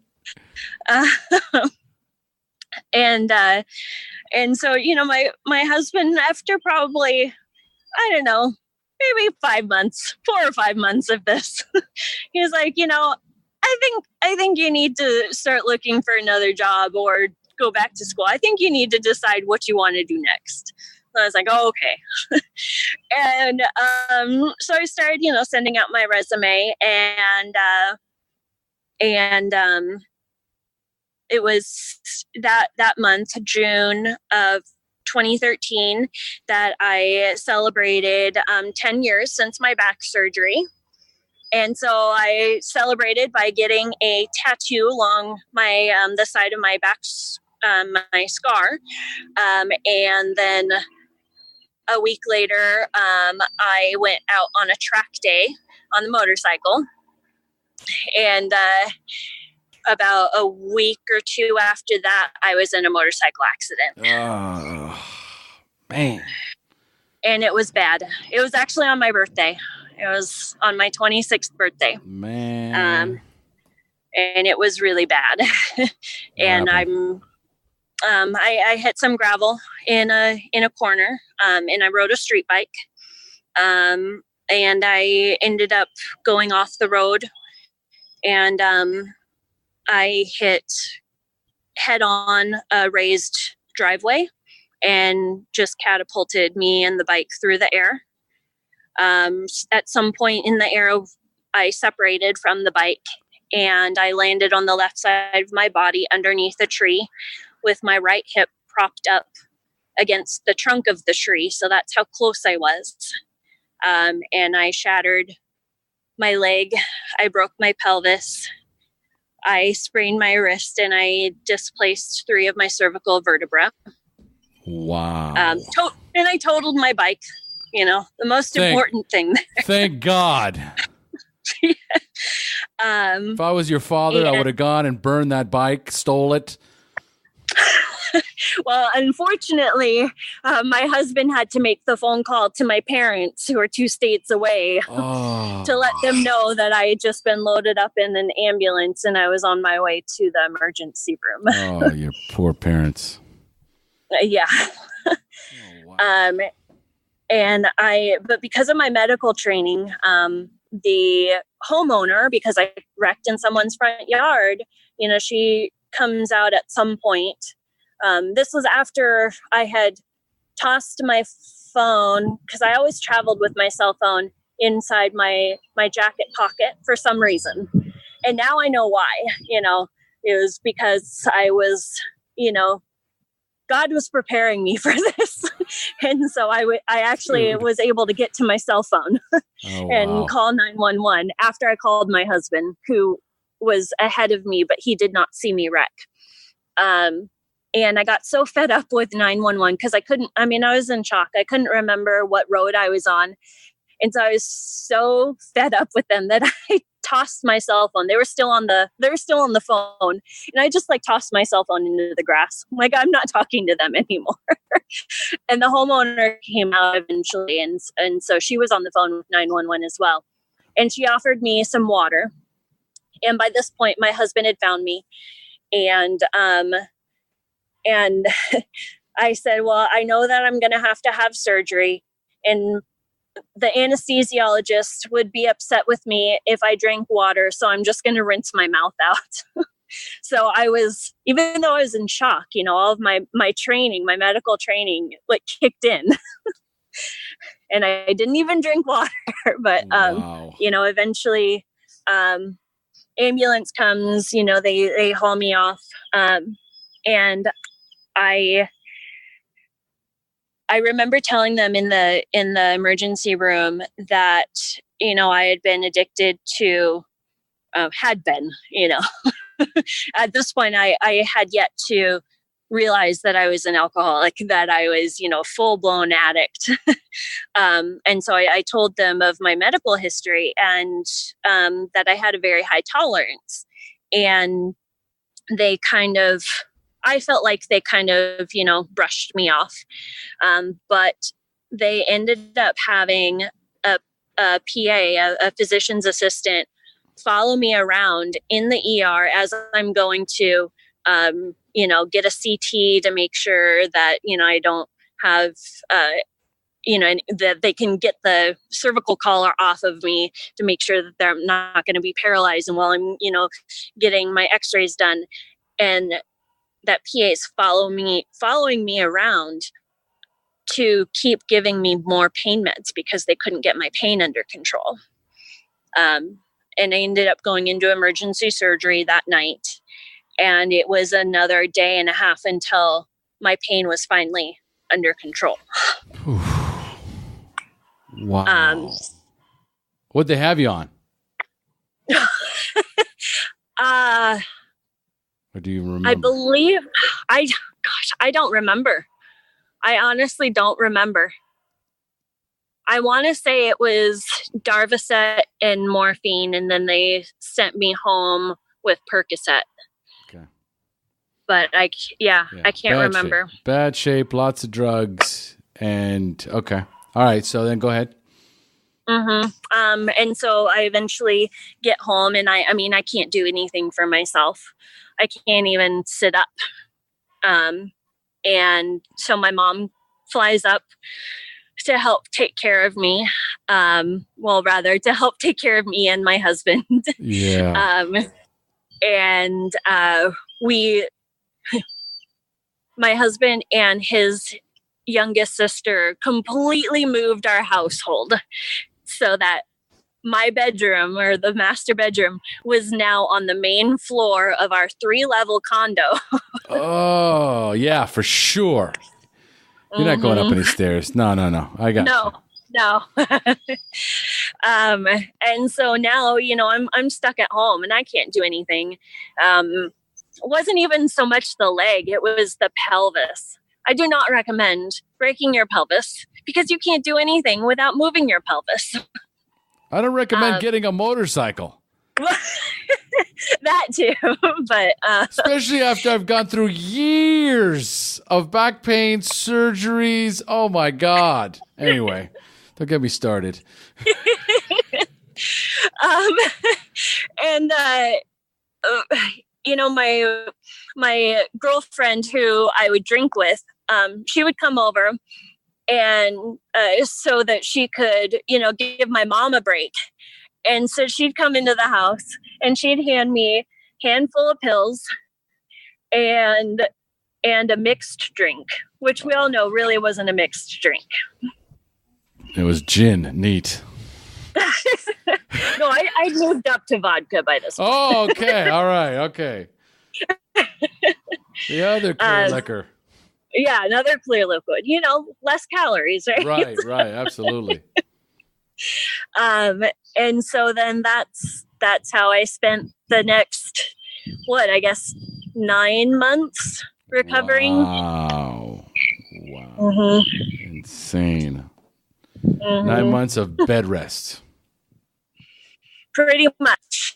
And so, my husband, after probably, I don't know, maybe 4 or 5 months of this, he was like, I think you need to start looking for another job or go back to school. I think you need to decide what you want to do next. So I was like, oh, okay. And so I started, sending out my resume, and it was that month, June of 2013, that I celebrated 10 years since my back surgery. And so I celebrated by getting a tattoo along my the side of my back, my scar. And then a week later, I went out on a track day on the motorcycle. And about a week or two after that, I was in a motorcycle accident. Oh, man. And it was bad. It was actually on my birthday. It was on my 26th birthday. Man. And it was really bad. And I hit some gravel in a corner, and I rode a street bike. And I ended up going off the road, and I hit head on a raised driveway and just catapulted me and the bike through the air. At some point in the air, I separated from the bike, and I landed on the left side of my body underneath a tree with my right hip propped up against the trunk of the tree. So that's how close I was. And I shattered my leg. I broke my pelvis. I sprained my wrist, and I displaced 3 of my cervical vertebrae. Wow. And I totaled my bike, the most important thing. Thank God. If I was your father, I would have gone and burned that bike, stole it. Well, unfortunately, my husband had to make the phone call to my parents, who are 2 states away, to let them know that I had just been loaded up in an ambulance and I was on my way to the emergency room. Oh, your poor parents. Yeah. Oh, wow. But because of my medical training, the homeowner, because I wrecked in someone's front yard, she comes out at some point. This was after I had tossed my phone, because I always traveled with my cell phone inside my jacket pocket for some reason. And now I know why. It was because I was, God was preparing me for this. And so I actually was able to get to my cell phone and call 911 after I called my husband, who was ahead of me, but he did not see me wreck. And I got so fed up with 911 because I was in shock. I couldn't remember what road I was on. And so I was so fed up with them that I tossed my cell phone. They were still on the phone. And I just tossed my cell phone into the grass. I'm not talking to them anymore. And the homeowner came out eventually. And so she was on the phone with 911 as well. And she offered me some water. And by this point, my husband had found me. And I said, well, I know that I'm going to have surgery. And the anesthesiologist would be upset with me if I drank water. So I'm just going to rinse my mouth out. So even though I was in shock, all of my training, my medical training, kicked in. And I didn't even drink water. But, eventually, ambulance comes, they haul me off. And I remember telling them in the emergency room that, I had been addicted to, at this point, I had yet to realize that I was an alcoholic, that I was, full blown addict. And so I told them of my medical history and that I had a very high tolerance. And I felt like they brushed me off. But they ended up having a PA, a physician's assistant, follow me around in the ER as I'm going to, get a CT to make sure that, I don't have, that they can get the cervical collar off of me to make sure that they're not going to be paralyzed. And while I'm, getting my x-rays done, and that PAs following me around to keep giving me more pain meds because they couldn't get my pain under control. And I ended up going into emergency surgery that night. And it was another day and a half until my pain was finally under control. Wow. What'd they have you on? Or do you remember? I believe, I don't remember. I honestly don't remember. I want to say it was Darvocet and morphine, and then they sent me home with Percocet. Okay. But I can't remember. Bad shape, lots of drugs, and okay. All right, so then go ahead. Mm-hmm. And so I eventually get home, and I mean, I can't do anything for myself. I can't even sit up. And so my mom flies up to help take care of me. To help take care of me and my husband. Yeah. And my husband and his youngest sister completely moved our household so that my bedroom, or the master bedroom, was now on the main floor of our 3-level condo. Oh, yeah, for sure. You're not going up any stairs. No. I got No. And so now, I'm stuck at home and I can't do anything. It wasn't even so much the leg, it was the pelvis. I do not recommend breaking your pelvis because you can't do anything without moving your pelvis. I don't recommend getting a motorcycle. That too, but especially after I've gone through years of back pain, surgeries. Oh my God. Anyway, don't get me started. My girlfriend who I would drink with, she would come over and so that she could, give my mom a break. And so she'd come into the house and she'd hand me a handful of pills and a mixed drink, which we all know really wasn't a mixed drink. It was gin. Neat. No, I moved up to vodka by this point. Oh, okay. All right. Okay. The other clear liquor. Yeah, another clear liquid. Less calories, right? Right. Absolutely. And so then that's how I spent the next, 9 months recovering. Wow. Mm-hmm. Insane. Mm-hmm. 9 months of bed rest. Pretty much.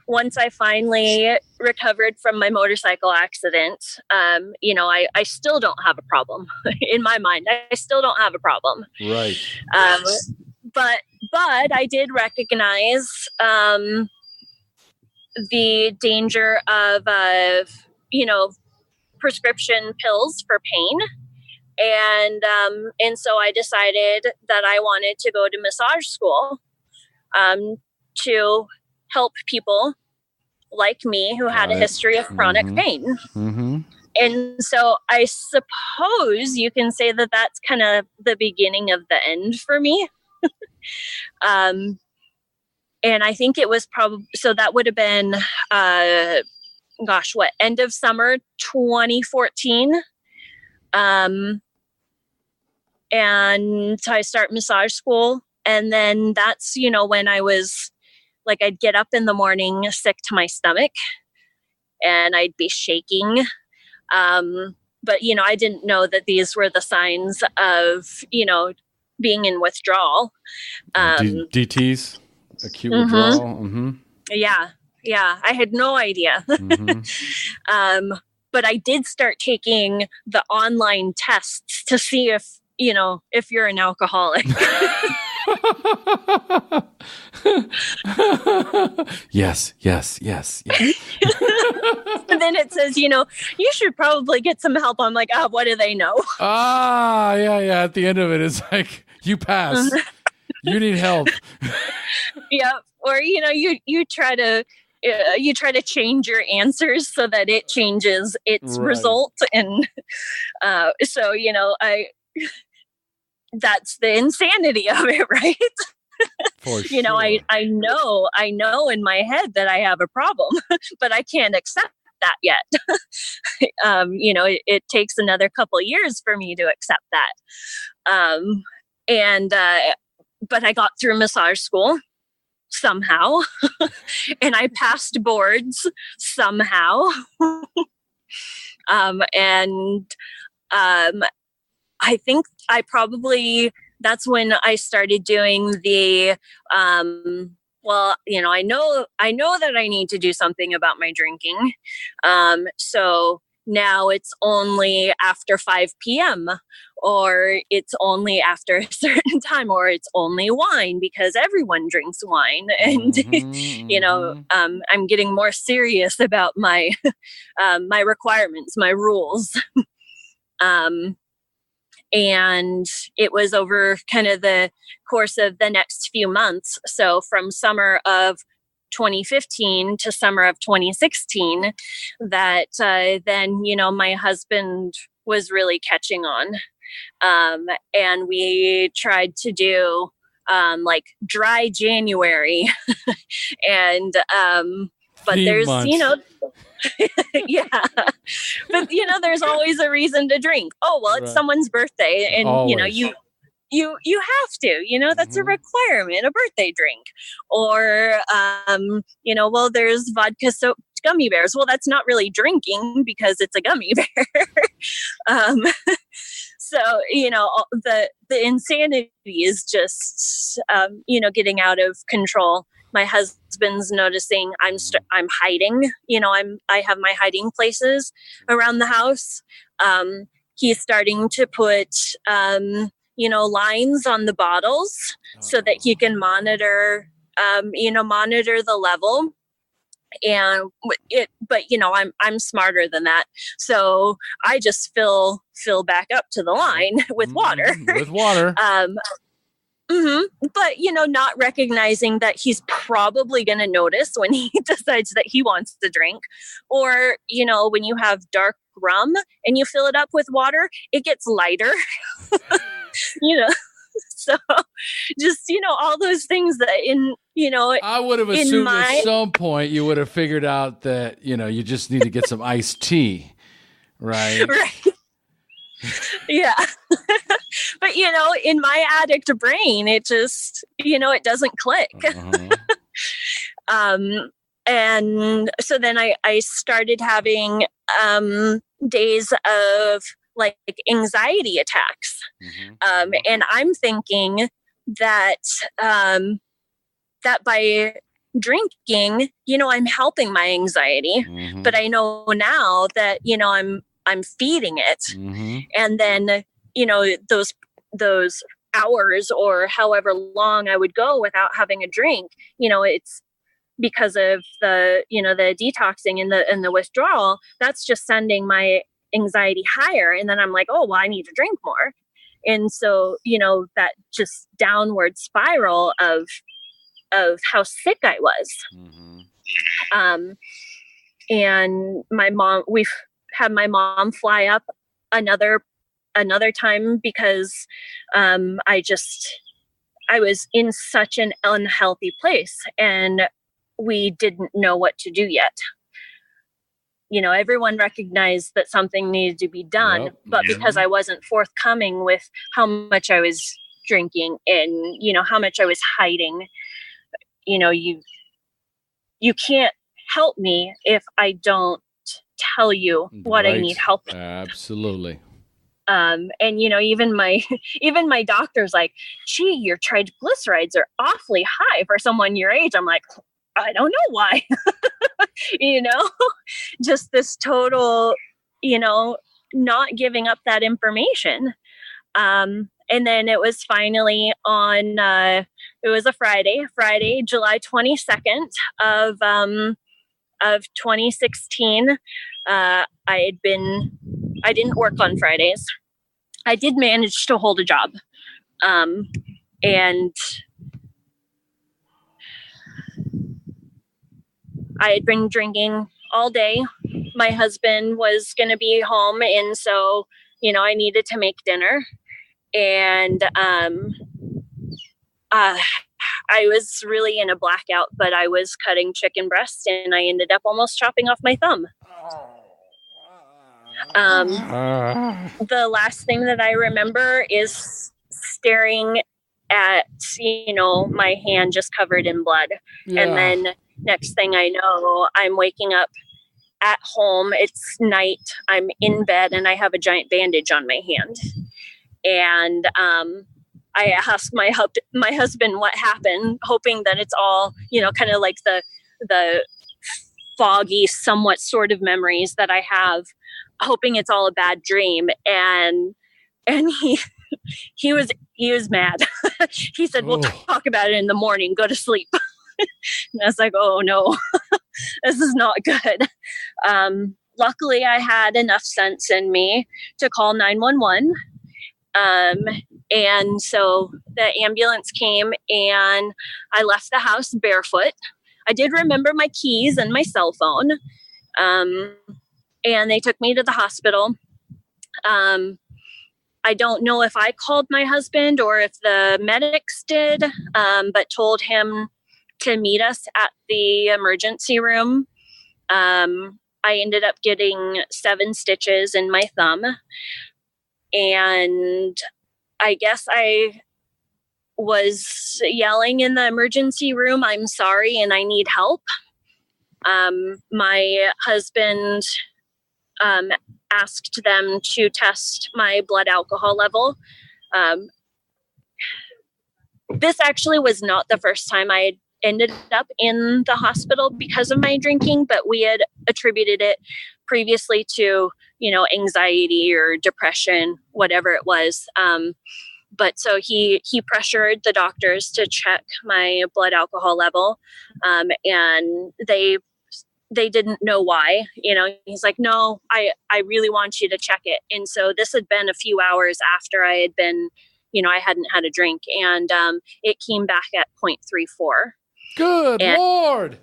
Once I finally recovered from my motorcycle accident, I still don't have a problem. In my mind, I still don't have a problem. Right. But I did recognize the danger of prescription pills for pain. And so I decided that I wanted to go to massage school to help people like me who had a history of chronic pain. Mm-hmm. And so I suppose you can say that that's kind of the beginning of the end for me. And I think it was so that would have been, end of summer 2014. And so I start massage school, and then that's, when I was I'd get up in the morning sick to my stomach and I'd be shaking. But, I didn't know that these were the signs of, being in withdrawal. DTs, acute withdrawal. Mm-hmm. Yeah. I had no idea. Mm-hmm. But I did start taking the online tests to see if you're an alcoholic. Yes. And then it says, you should probably get some help. I'm like, what do they know? Yeah. At the end of it, it's like, you pass. You need help. Yeah. Or, you try to you try to change your answers so that it changes its Right. result. And so, that's the insanity of it, right? For You know, sure. I know in my head that I have a problem, but I can't accept that yet. It takes another couple of years for me to accept that. But I got through massage school somehow, and I passed boards somehow. I think that's when I started doing the, I know that I need to do something about my drinking. So now it's only after 5 p.m. or it's only after a certain time, or it's only wine because everyone drinks wine. And, I'm getting more serious about my, my requirements, my rules. And it was over kind of the course of the next few months. So from summer of 2015 to summer of 2016, that then, my husband was really catching on. And we tried to do like dry January. And, but there's, yeah, but there's always a reason to drink. Oh, well, it's someone's birthday, and Always. you have to, that's a requirement, a birthday drink. Or well, there's vodka soaked gummy bears. Well, that's not really drinking because it's a gummy bear. So the insanity is just getting out of control. My husband's noticing I'm hiding. I have my hiding places around the house. He's starting to put lines on the bottles so that he can monitor the level. And I'm smarter than that. So I just fill back up to the line with water. But, not recognizing that he's probably going to notice when he decides that he wants to drink. Or, when you have dark rum and you fill it up with water, it gets lighter. So just, all those things that I would have assumed at some point you would have figured out that, you just need to get some iced tea, right? Right. Yeah. But, in my addict brain, it just, it doesn't click. And so then I started having days of like anxiety attacks. And I'm thinking that that by drinking, I'm helping my anxiety. But I know now that, I'm feeding it. And then, those hours or however long I would go without having a drink, it's because of the, the detoxing and the withdrawal, that's just sending my anxiety higher. And then I'm like, oh, well, I need to drink more. And so, that just downward spiral of how sick I was. And we've had my mom fly up another time because I was in such an unhealthy place and we didn't know what to do yet. Everyone recognized that something needed to be done, but because I wasn't forthcoming with how much I was drinking and, how much I was hiding, you can't help me if I don't tell you what I need help with. Absolutely. And even my doctor's like, gee, your triglycerides are awfully high for someone your age. I'm like, I don't know why. Just this total, not giving up that information. And then it was finally on, it was a Friday, July 22nd of 2016. I didn't work on Fridays. I did manage to hold a job. And I had been drinking all day. My husband was going to be home. And so, I needed to make dinner. And I was really in a blackout, but I was cutting chicken breast and I ended up almost chopping off my thumb. The last thing that I remember is staring at, my hand just covered in blood. Yeah. And then next thing I know, I'm waking up at home. It's night. I'm in bed and I have a giant bandage on my hand. And I asked my husband what happened, hoping that it's all, kind of like the foggy, somewhat sort of memories that I have, hoping it's all a bad dream. And he was mad. He said, "We'll talk about it in the morning. Go to sleep." And I was like, "Oh no, this is not good." Luckily, I had enough sense in me to call 911. And so the ambulance came and I left the house barefoot. I did remember my keys and my cell phone. And they took me to the hospital. I don't know if I called my husband or if the medics did, but told him to meet us at the emergency room. I ended up getting 7 stitches in my thumb. And I guess I was yelling in the emergency room, "I'm sorry and I need help." My husband asked them to test my blood alcohol level. This actually was not the first time I had ended up in the hospital because of my drinking, but we had attributed it previously to, anxiety or depression, whatever it was. But so he pressured the doctors to check my blood alcohol level. And they didn't know why, he's like, "No, I really want you to check it." And so this had been a few hours after I had been, I hadn't had a drink, and it came back at 0.34. Good Lord.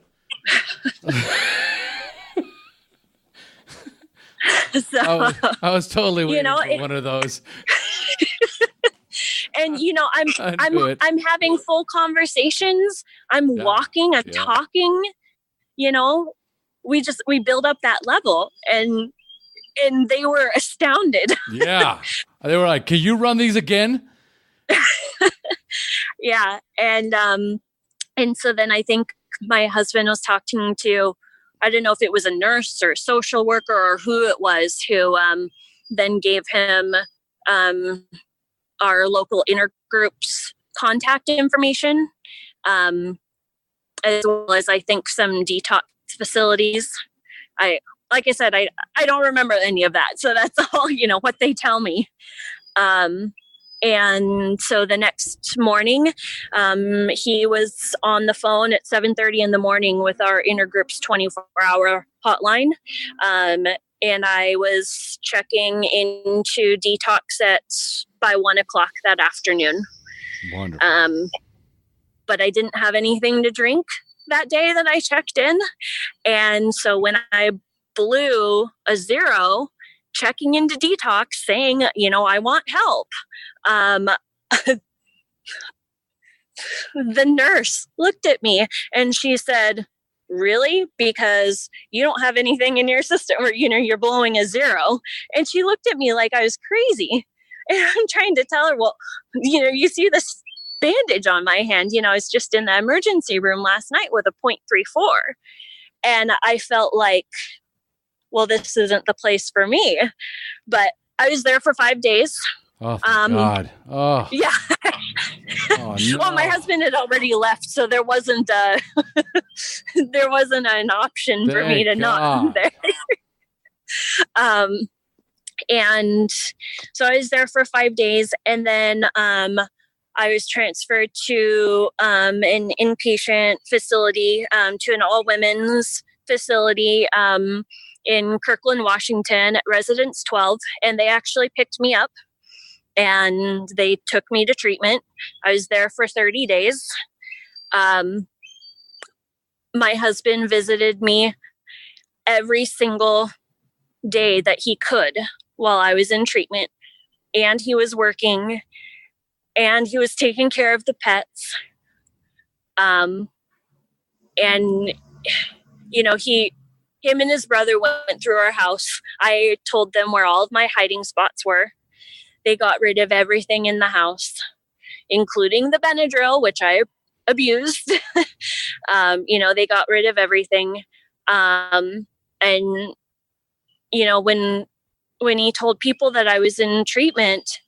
So, I was totally waiting for one of those. And I'm having full conversations. I'm walking, I'm talking, we build up that level, and they were astounded. Yeah. They were like, "Can you run these again?" Yeah. And so then I think my husband was talking to, I don't know if it was a nurse or social worker or who it was, who then gave him our local intergroup's contact information, as well as I think some detox facilities. Like I said, I don't remember any of that. So that's all, what they tell me. And so the next morning, he was on the phone at 7:30 in the morning with our intergroup's 24-hour hotline. And I was checking into detox by 1:00 that afternoon. Wonderful. But I didn't have anything to drink that day that I checked in. And so when I blew a 0, checking into detox saying, I want help, the nurse looked at me and she said, "Really? Because you don't have anything in your system, or, you're blowing a 0. And she looked at me like I was crazy. And I'm trying to tell her, "Well, you see this bandage on my hand, I was just in the emergency room last night with a 0.34. And I felt like, well, this isn't the place for me. But I was there for 5 days. Oh, thank God. Oh. Yeah. Oh, no. Well, my husband had already left, so there wasn't an option for me to not be there. And so I was there for 5 days, and then I was transferred to an inpatient facility, to an all-women's facility in Kirkland, Washington, at Residence 12, and they actually picked me up. And they took me to treatment. I was there for 30 days. my husband visited me every single day that he could while I was in treatment, and he was working, and he was taking care of the pets. And him and his brother went through our house. I told them where all of my hiding spots were. They got rid of everything in the house, including the Benadryl, which I abused. They got rid of everything. And when he told people that I was in treatment,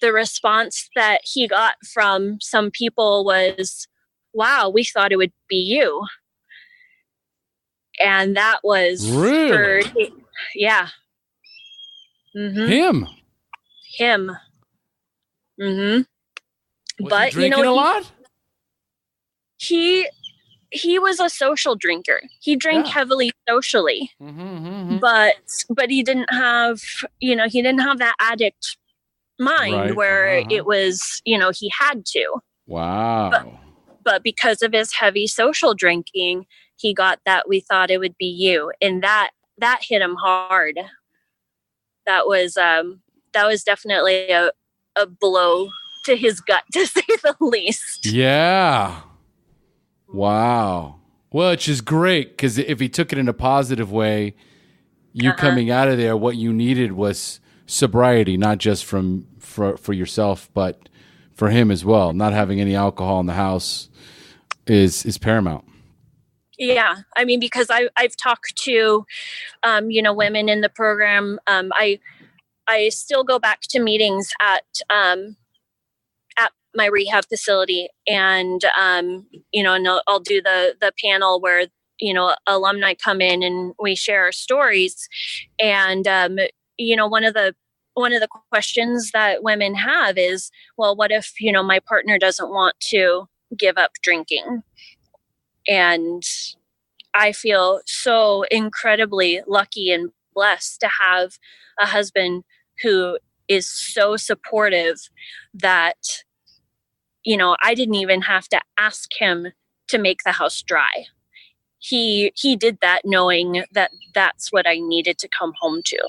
the response that he got from some people was, "Wow, we thought it would be you." And that was really? Yeah. Mm-hmm. Him. Mm-hmm. Was he drinking a lot? He was a social drinker. He drank heavily socially, but he didn't have that addict mind where it was, he had to. Wow. But because of his heavy social drinking, he got that "we thought it would be you," and that hit him hard. That was definitely a blow to his gut, to say the least. Yeah. Wow. Well, which is great, because if he took it in a positive way, you coming out of there, what you needed was sobriety, not just for yourself, but for him as well. Not having any alcohol in the house is paramount. Yeah. I mean, because I've talked to, women in the program. I still go back to meetings at my rehab facility, and, and I'll do the panel where, alumni come in and we share our stories. And, one of the questions that women have is, well, what if, my partner doesn't want to give up drinking? And I feel so incredibly lucky and blessed to have a husband who is so supportive that, I didn't even have to ask him to make the house dry. He did that knowing that that's what I needed to come home to.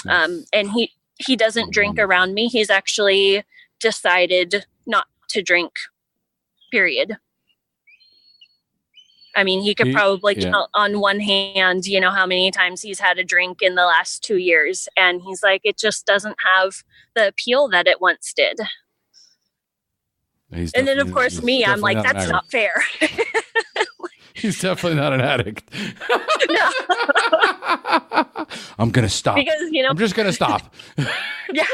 And he doesn't drink around me. He's actually decided not to drink, period. I mean, he could probably count on one hand, how many times he's had a drink in the last 2 years. And he's like, it just doesn't have the appeal that it once did. And then, of course, me, I'm like, that's not fair. He's definitely not an addict. No. I'm going to stop. Because, I'm just going to stop. Yeah.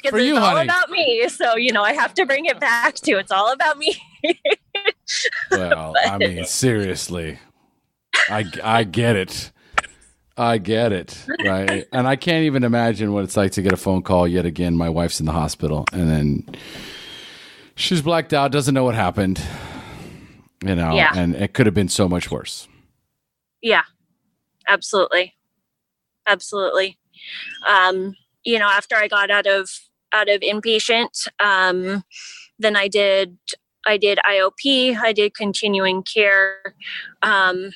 For you, it's all honey. about me. So, I have to bring it back to it's all about me. Well, I mean, seriously, I get it. I get it. Right. And I can't even imagine what it's like to get a phone call yet again. My wife's in the hospital, and then she's blacked out, doesn't know what happened, and it could have been so much worse. Yeah, absolutely. Absolutely. After I got out of inpatient, then I did IOP, I did continuing care. I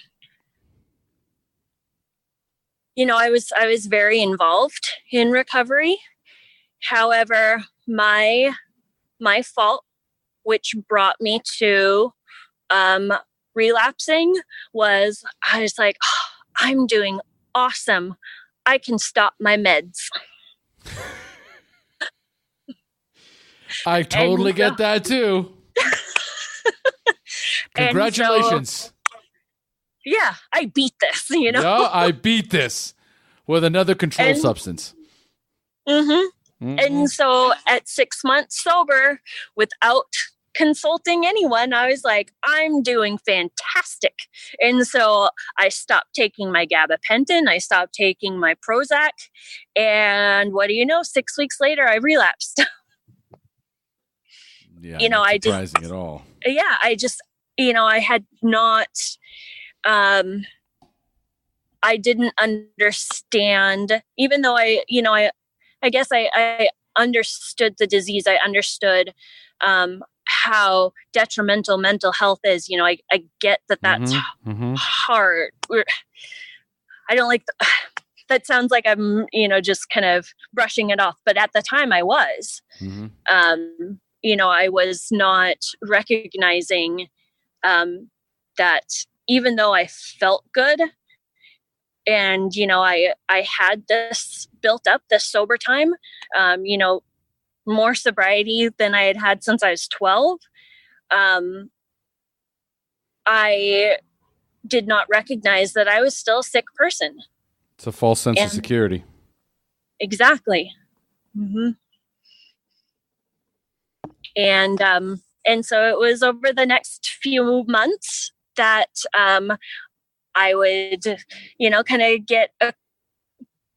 was very involved in recovery. However, my fault, which brought me to relapsing, was I was like, oh, I'm doing awesome. I can stop my meds. I totally get that too. Congratulations. Yeah, I beat this, Yeah, I beat this with another controlled substance. Mm-hmm. Mm-hmm. And so at 6 months sober, without consulting anyone, I was like, I'm doing fantastic. And so I stopped taking my gabapentin. I stopped taking my Prozac. And what do you know? 6 weeks later, I relapsed. Yeah, not surprising at all. Yeah, I just, I had not, I didn't understand, even though I guess I understood the disease. I understood how detrimental mental health is. I get that that's hard. I don't like that sounds like I'm, just kind of brushing it off. But at the time I was, I was not recognizing that even though I felt good and, I had this built up, this sober time, more sobriety than I had had since I was 12. I did not recognize that I was still a sick person. It's a false sense of security. Exactly. And so it was over the next few months that I would, kind of get a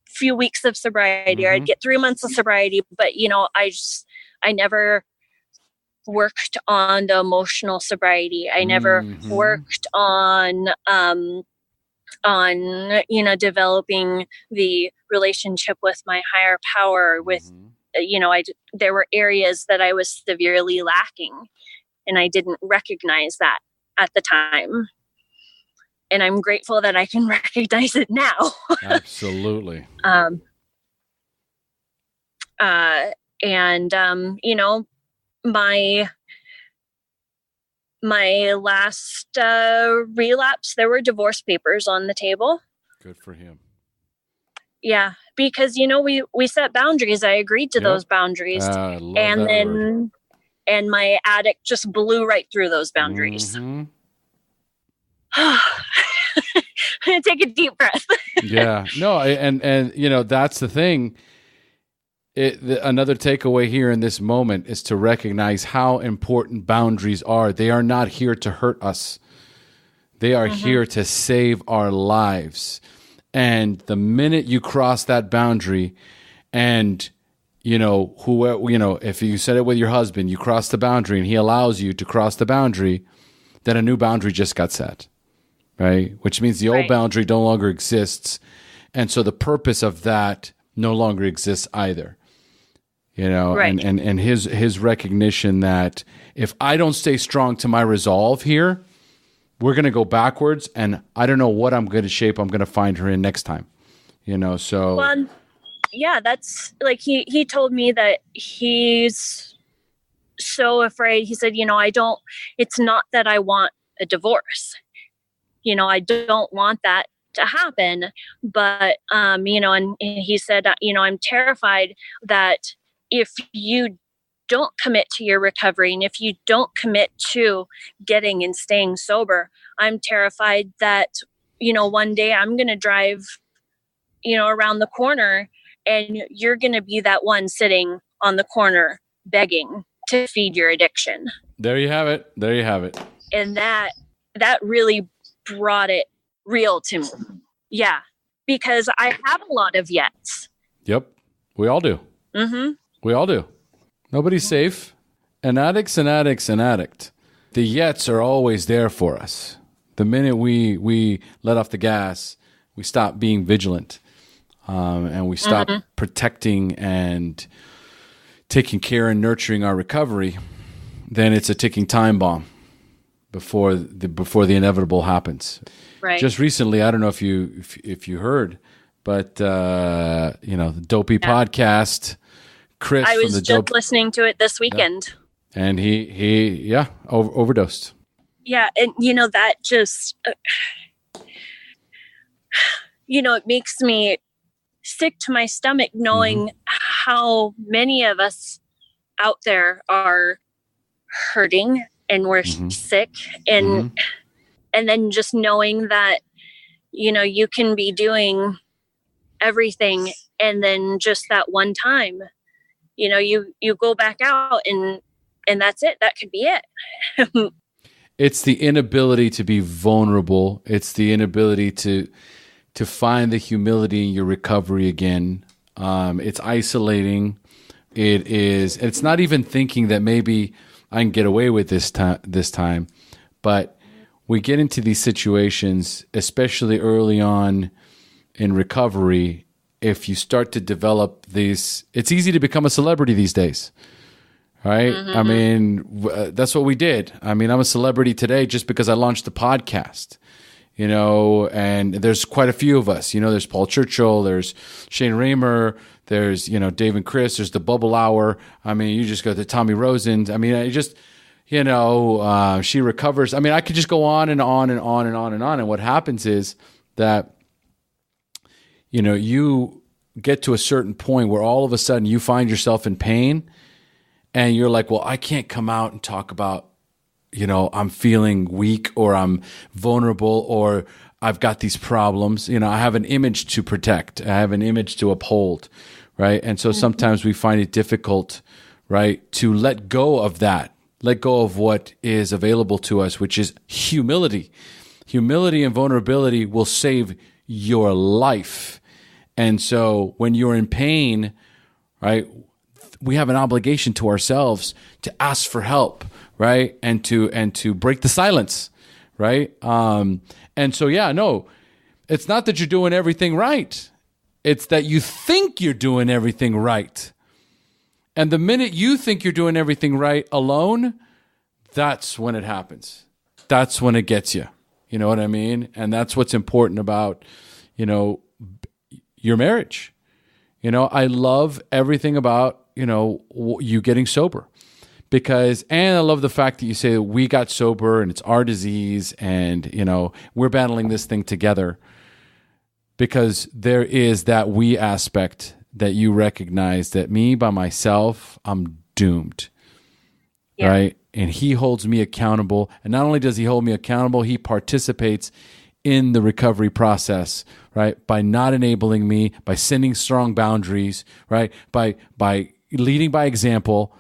few weeks of sobriety, or I'd get 3 months of sobriety. But, I never worked on the emotional sobriety. I never worked on, developing the relationship with my higher power with, there were areas that I was severely lacking, and I didn't recognize that at the time. And I'm grateful that I can recognize it now. Absolutely. My last relapse, there were divorce papers on the table. Good for him. Yeah, because we set boundaries. I agreed to those boundaries, and my addict just blew right through those boundaries. Take a deep breath. Yeah, no, and that's the thing. Another takeaway here in this moment is to recognize how important boundaries are. They are not here to hurt us. They are here to save our lives. And the minute you cross that boundary, and if you said it with your husband, you cross the boundary, and he allows you to cross the boundary, then a new boundary just got set, right? Which means the old boundary no longer exists, and so the purpose of that no longer exists either. And his recognition that if I don't stay strong to my resolve here, we're going to go backwards, and I don't know what I'm going to find her in next time, so. Well, yeah, that's like, he told me that he's so afraid. He said, it's not that I want a divorce. I don't want that to happen, but, and he said, I'm terrified that if you don't commit to your recovery, and if you don't commit to getting and staying sober, I'm terrified that, one day I'm going to drive, around the corner, and you're going to be that one sitting on the corner begging to feed your addiction. There you have it. And that really brought it real to me. Yeah. Because I have a lot of yets. Yep. We all do. We all do. Nobody's safe. An addict's an addict's an addict. The yets are always there for us. The minute we let off the gas, we stop being vigilant, and we stop protecting and taking care and nurturing our recovery, then it's a ticking time bomb before the inevitable happens. Right. Just recently, I don't know if you heard, but the Dopey podcast. Chris, I was just listening to it this weekend, and he overdosed. Yeah, and that just it makes me sick to my stomach knowing how many of us out there are hurting and we're sick, and then just knowing that you can be doing everything, and then just that one time you go back out and that's it. That could be it. It's the inability to be vulnerable. It's the inability to find the humility in your recovery again. It's isolating. It's not even thinking that maybe I can get away with this time. But we get into these situations, especially early on in recovery. If you start to develop these, it's easy to become a celebrity these days, right? I mean, that's what we did. I mean, I'm a celebrity today just because I launched the podcast, and there's quite a few of us. There's Paul Churchill, there's Shane Raymer, there's, Dave and Chris, there's the Bubble Hour. I mean, you just go to Tommy Rosen. I mean, I just, She Recovers. I mean, I could just go on and on and on and on and on. And what happens is that, you get to a certain point where all of a sudden you find yourself in pain and you're like, well, I can't come out and talk about, I'm feeling weak or I'm vulnerable or I've got these problems. I have an image to protect. I have an image to uphold, right? And so sometimes we find it difficult, right, to let go of that, let go of what is available to us, which is humility. Humility and vulnerability will save your life. And so when you're in pain, right, we have an obligation to ourselves to ask for help, right? And to break the silence, right? And so, it's not that you're doing everything right. It's that you think you're doing everything right. And the minute you think you're doing everything right alone, that's when it happens. That's when it gets you. You know what I mean? And that's what's important about, your marriage. I love everything about, you getting sober and I love the fact that you say that we got sober and it's our disease and, we're battling this thing together because there is that we aspect that you recognize that me by myself, I'm doomed. Yeah. Right. And he holds me accountable. And not only does he hold me accountable, he participates in the recovery process, right? By not enabling me, by setting strong boundaries, right? By leading by example,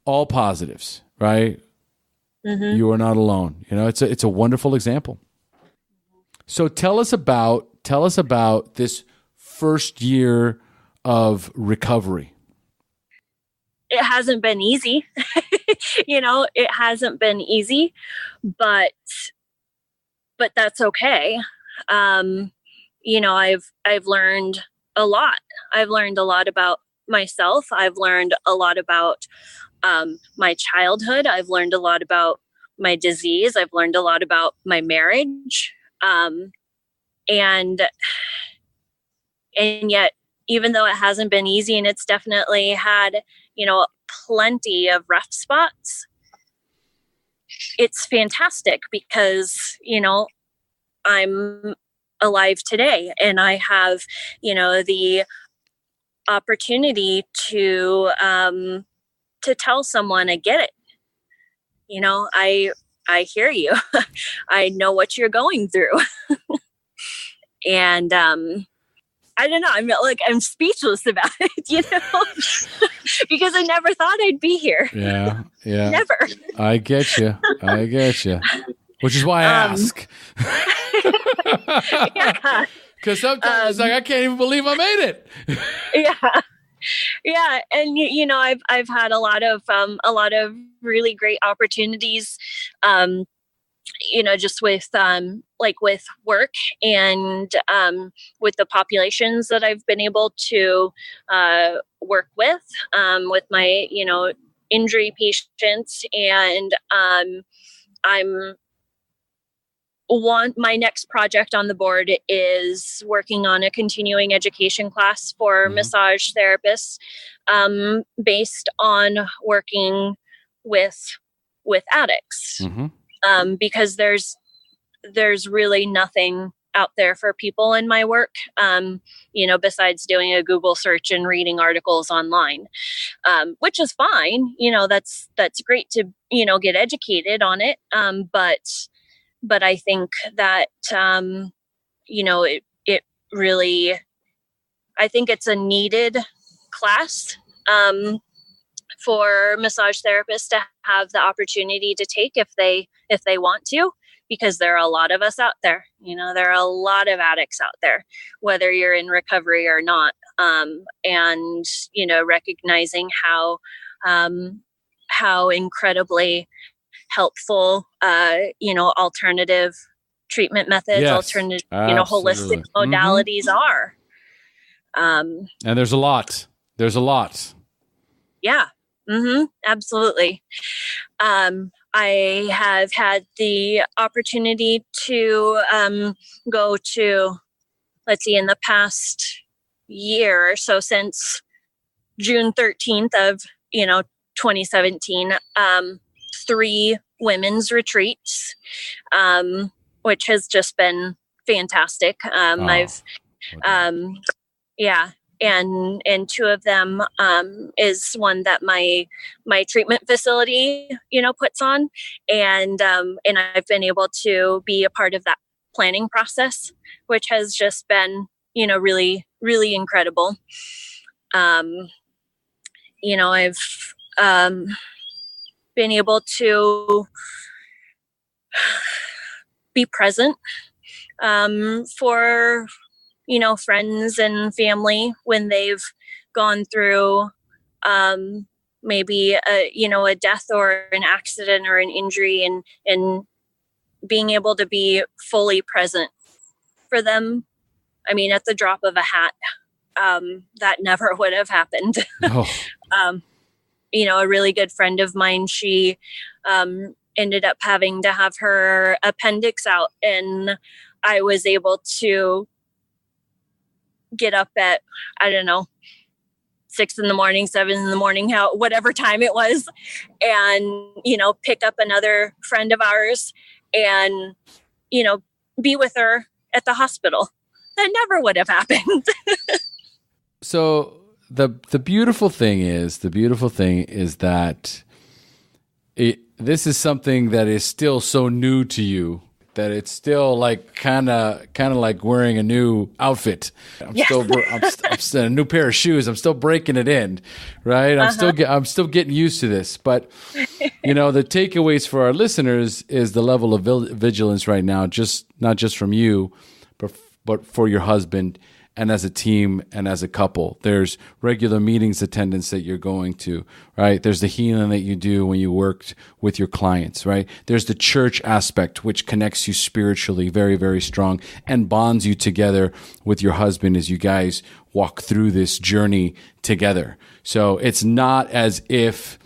all positives, right? Mm-hmm. You are not alone. It's a wonderful example. So tell us about this first year of recovery. It hasn't been easy. It hasn't been easy, but that's okay. I've learned a lot. I've learned a lot about myself. I've learned a lot about my childhood. I've learned a lot about my disease. I've learned a lot about my marriage. And yet, even though it hasn't been easy and it's definitely had, plenty of rough spots, it's fantastic because, I'm alive today and I have, the opportunity to tell someone I get it. I hear you. I know what you're going through. And I don't know. I'm speechless about it, because I never thought I'd be here. Yeah. Never. I get you. Which is why I ask. Yeah. Because sometimes it's like I can't even believe I made it. Yeah, and I've had a lot of really great opportunities, just with with work and with the populations that I've been able to work with my injury patients, and my next project on the board is working on a continuing education class for massage therapists, based on working with addicts, because there's really nothing out there for people in my work, besides doing a Google search and reading articles online, which is fine. That's great to, get educated on it. But I think that, it really, I think it's a needed class, for massage therapists to have the opportunity to take if they want to, because there are a lot of us out there. There are a lot of addicts out there, whether you're in recovery or not. And, recognizing how incredibly helpful, alternative treatment methods, alternative, holistic modalities are. And there's a lot. Yeah. Absolutely. I have had the opportunity to go to, let's see, in the past year or so, since June 13th of, 2017, 3 women's retreats, which has just been fantastic. I've, yeah. And 2 of them is one that my treatment facility, puts on, and I've been able to be a part of that planning process, which has just been, really, really incredible. I've been able to be present for friends and family when they've gone through maybe a death or an accident or an injury, and being able to be fully present for them. I mean, at the drop of a hat, that never would have happened. Oh. A really good friend of mine, she ended up having to have her appendix out, and I was able to get up at, 6 a.m, 7 a.m, whatever time it was, and, pick up another friend of ours and, be with her at the hospital. That never would have happened. So the beautiful thing is that this is something that is still so new to you that it's still like kind of like wearing a new outfit. I'm still a new pair of shoes. I'm still breaking it in, right? I'm still getting used to this. But the takeaways for our listeners is the level of vigilance right now, not just from you, but for your husband, and as a team and as a couple. There's regular meetings attendance that you're going to, right? There's the healing that you do when you worked with your clients, right? There's the church aspect, which connects you spiritually very, very strong and bonds you together with your husband as you guys walk through this journey together. So it's not as if,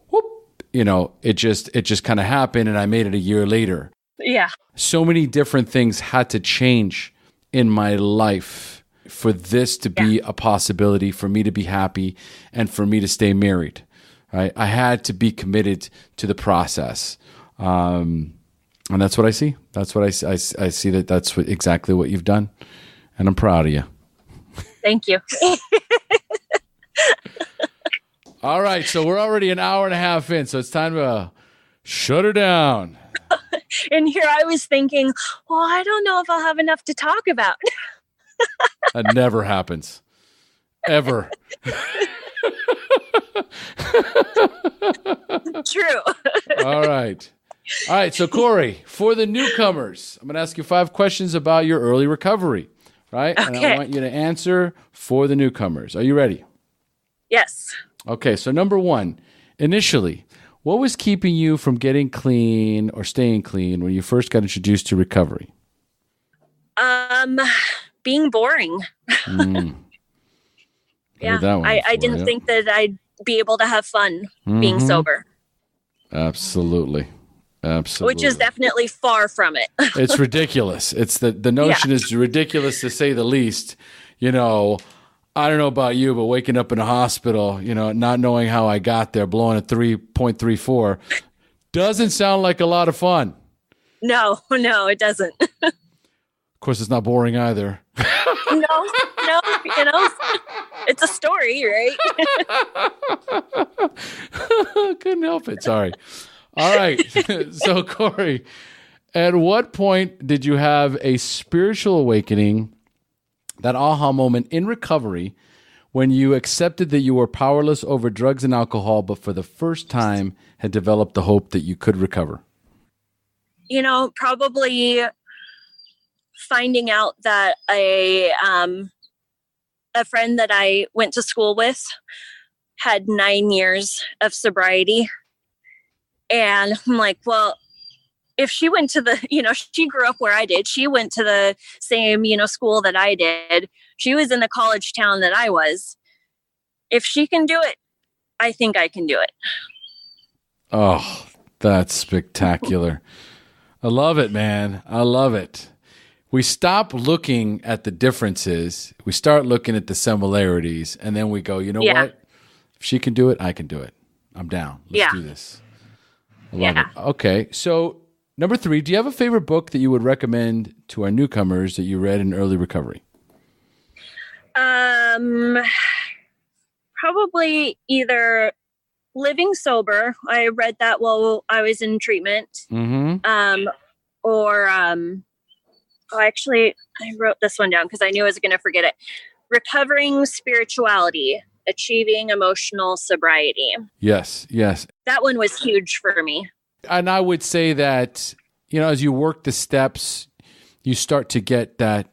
whoop, it just kind of happened and I made it a year later. Yeah. So many different things had to change in my life for this to be a possibility, for me to be happy, and for me to stay married. Right? I had to be committed to the process, and that's what I see. That's what I see. That's exactly what you've done, and I'm proud of you. Thank you. All right, so we're already an hour and a half in, so it's time to shut her down. And here I was thinking, well, I don't know if I'll have enough to talk about. That never happens. Ever. True. All right. So Corey, for the newcomers, I'm going to ask you 5 questions about your early recovery, right? Okay. And I want you to answer for the newcomers. Are you ready? Yes. Okay, so number 1, initially, what was keeping you from getting clean or staying clean when you first got introduced to recovery? Being boring. Yeah, I didn't think that I'd be able to have fun being sober. Absolutely. Which is definitely far from it. It's ridiculous. It's the notion is ridiculous to say the least. I don't know about you, but waking up in a hospital, not knowing how I got there, blowing a 3.34, doesn't sound like a lot of fun. No, it doesn't. Of course, it's not boring either. No, it's a story, right? Couldn't help it. Sorry. All right. So, Corey, at what point did you have a spiritual awakening, that aha moment in recovery, when you accepted that you were powerless over drugs and alcohol, but for the first time had developed the hope that you could recover? Probably finding out that a friend that I went to school with had 9 years of sobriety. And I'm like, well, if she went to she grew up where I did. She went to the same, school that I did. She was in the college town that I was. If she can do it, I think I can do it. Oh, that's spectacular. I love it, man. I love it. We stop looking at the differences. We start looking at the similarities, and then we go, you know what? If she can do it, I can do it. I'm down. Let's do this. I love it. Okay. So, number 3, do you have a favorite book that you would recommend to our newcomers that you read in early recovery? Probably either Living Sober. I read that while I was in treatment. Mm-hmm. Actually, I wrote this one down because I knew I was going to forget it. Recovering Spirituality, Achieving Emotional Sobriety. Yes. That one was huge for me. And I would say that, as you work the steps, you start to get that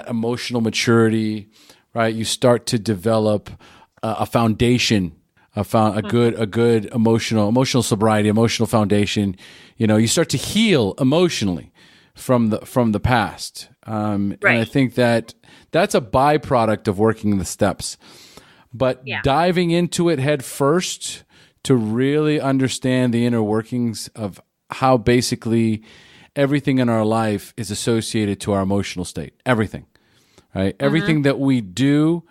emotional maturity, right? You start to develop a foundation, a good emotional sobriety, emotional foundation. You start to heal emotionally from the past. And I think that's a byproduct of working the steps. But diving into it head first to really understand the inner workings of how basically everything in our life is associated to our emotional state. Everything, right? Everything that we do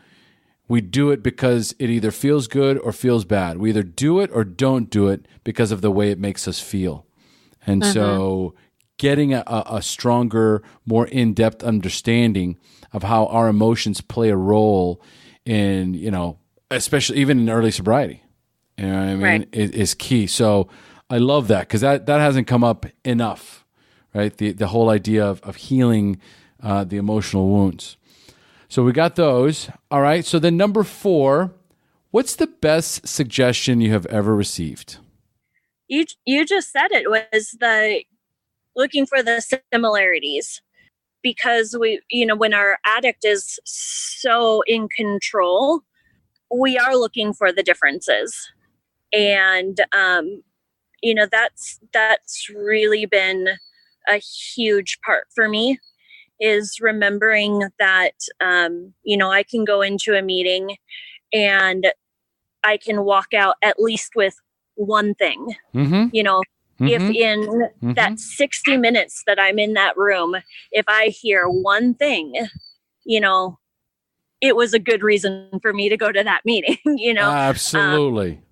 it because it either feels good or feels bad. We either do it or don't do it because of the way it makes us feel. And so getting a stronger, more in-depth understanding of how our emotions play a role in, especially even in early sobriety, you know what I mean, is key. So I love that because that hasn't come up enough, right? The whole idea of healing the emotional wounds. So we got those. All right. So then number 4, what's the best suggestion you have ever received? You just said it was looking for the similarities, because when our addict is so in control, we are looking for the differences. And, that's really been a huge part for me, is remembering that, I can go into a meeting and I can walk out at least with one thing, if in that 60 minutes that I'm in that room, if I hear one thing, it was a good reason for me to go to that meeting, Absolutely.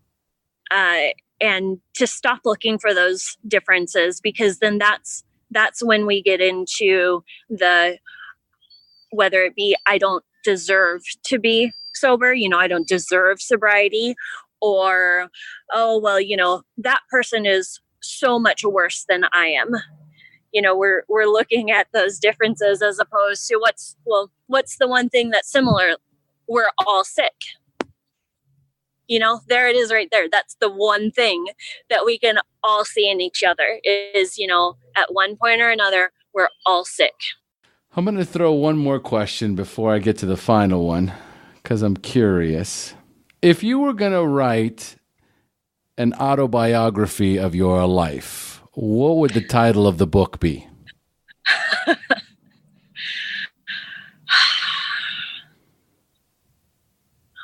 And to stop looking for those differences, because then that's when we get into whether it be, I don't deserve to be sober, I don't deserve sobriety, or, oh, well, that person is so much worse than I am. We're looking at those differences as opposed to what's the one thing that's similar? We're all sick. There it is right there. That's the one thing that we can all see in each other is, at one point or another, we're all sick. I'm going to throw one more question before I get to the final one, because I'm curious. If you were going to write an autobiography of your life, what would the title of the book be?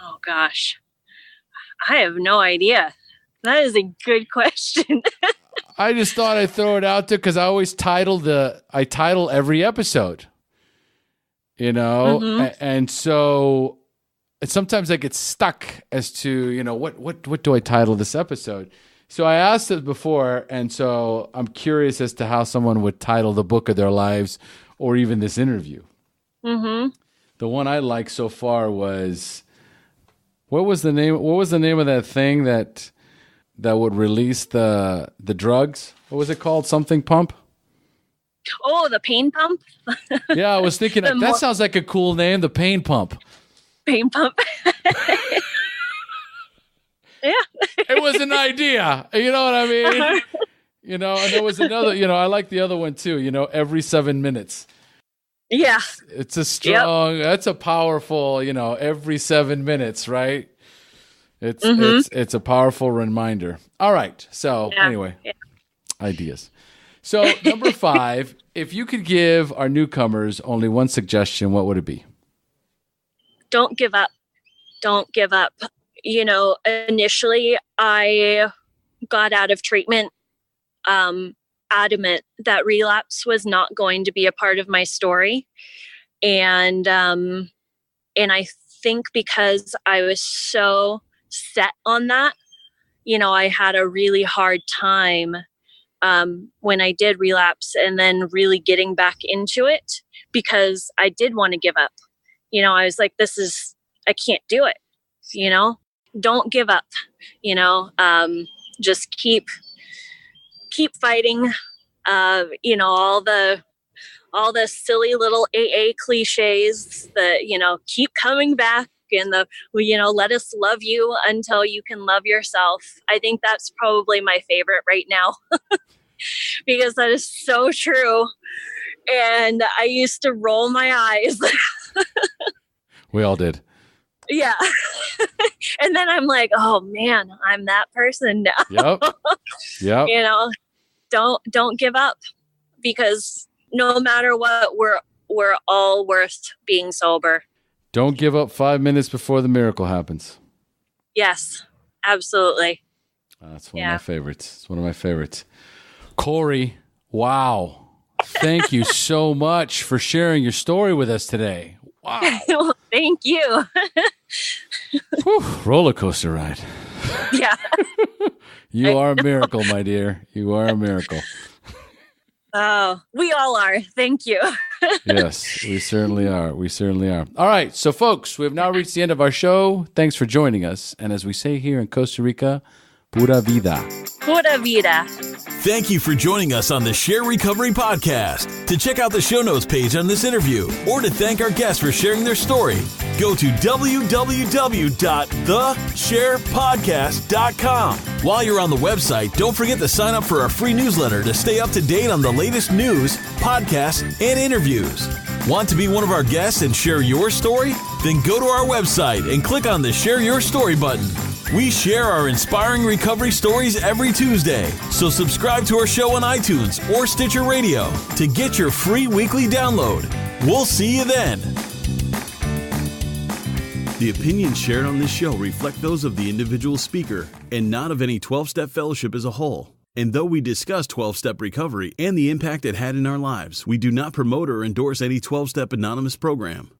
Oh, gosh. I have no idea. That is a good question. I just thought I'd throw it out there because I always title every episode, and so sometimes I get stuck as to, what do I title this episode? So I asked it before, and so I'm curious as to how someone would title the book of their lives or even this interview. The one I liked so far was, what was the name of that thing that would release the drugs? What was it called? Something pump? Oh, the pain pump? Yeah, I was thinking that sounds like a cool name, the pain pump. Pain pump. Yeah. It was an idea. You know what I mean? And there was another, I like the other one too, every 7 minutes. Yeah. It's a strong, that's a powerful, every 7 minutes, right? It's a powerful reminder. All right. So anyway, ideas. So number 5, if you could give our newcomers only one suggestion, what would it be? Don't give up. Don't give up. initially I got out of treatment, adamant that relapse was not going to be a part of my story. And I think because I was so set on that, I had a really hard time when I did relapse and then really getting back into it, because I did want to give up. I was like, I can't do it. Don't give up, just keep fighting. All the silly little AA cliches that, keep coming back, and let us love you until you can love yourself. I think that's probably my favorite right now because that is so true. And I used to roll my eyes. We all did. Yeah. And then I'm like, oh man, I'm that person now. Yep. Don't give up, because no matter what, we're all worth being sober. Don't give up 5 minutes before the miracle happens. Yes, absolutely. That's one of my favorites. It's one of my favorites. Corey, wow. Thank you so much for sharing your story with us today. Wow. Well, thank you. Whew, roller coaster ride. Yeah. You are a miracle, my dear. You are a miracle. Oh, we all are. Thank you. Yes, we certainly are. We certainly are. All right. So, folks, we have now reached the end of our show. Thanks for joining us. And as we say here in Costa Rica, pura vida. Pura vida. Thank you for joining us on the SHAIR Recovery Podcast. To check out the show notes page on this interview, or to thank our guests for sharing their story, go to www.theshairpodcast.com. While you're on the website, don't forget to sign up for our free newsletter to stay up to date on the latest news, podcasts, and interviews. Want to be one of our guests and share your story? Then go to our website and click on the Share Your Story button. We share our inspiring recovery stories every Tuesday, so subscribe to our show on iTunes or Stitcher Radio to get your free weekly download. We'll see you then. The opinions shared on this show reflect those of the individual speaker and not of any 12-Step Fellowship as a whole. And though we discuss 12-Step recovery and the impact it had in our lives, we do not promote or endorse any 12-Step Anonymous program.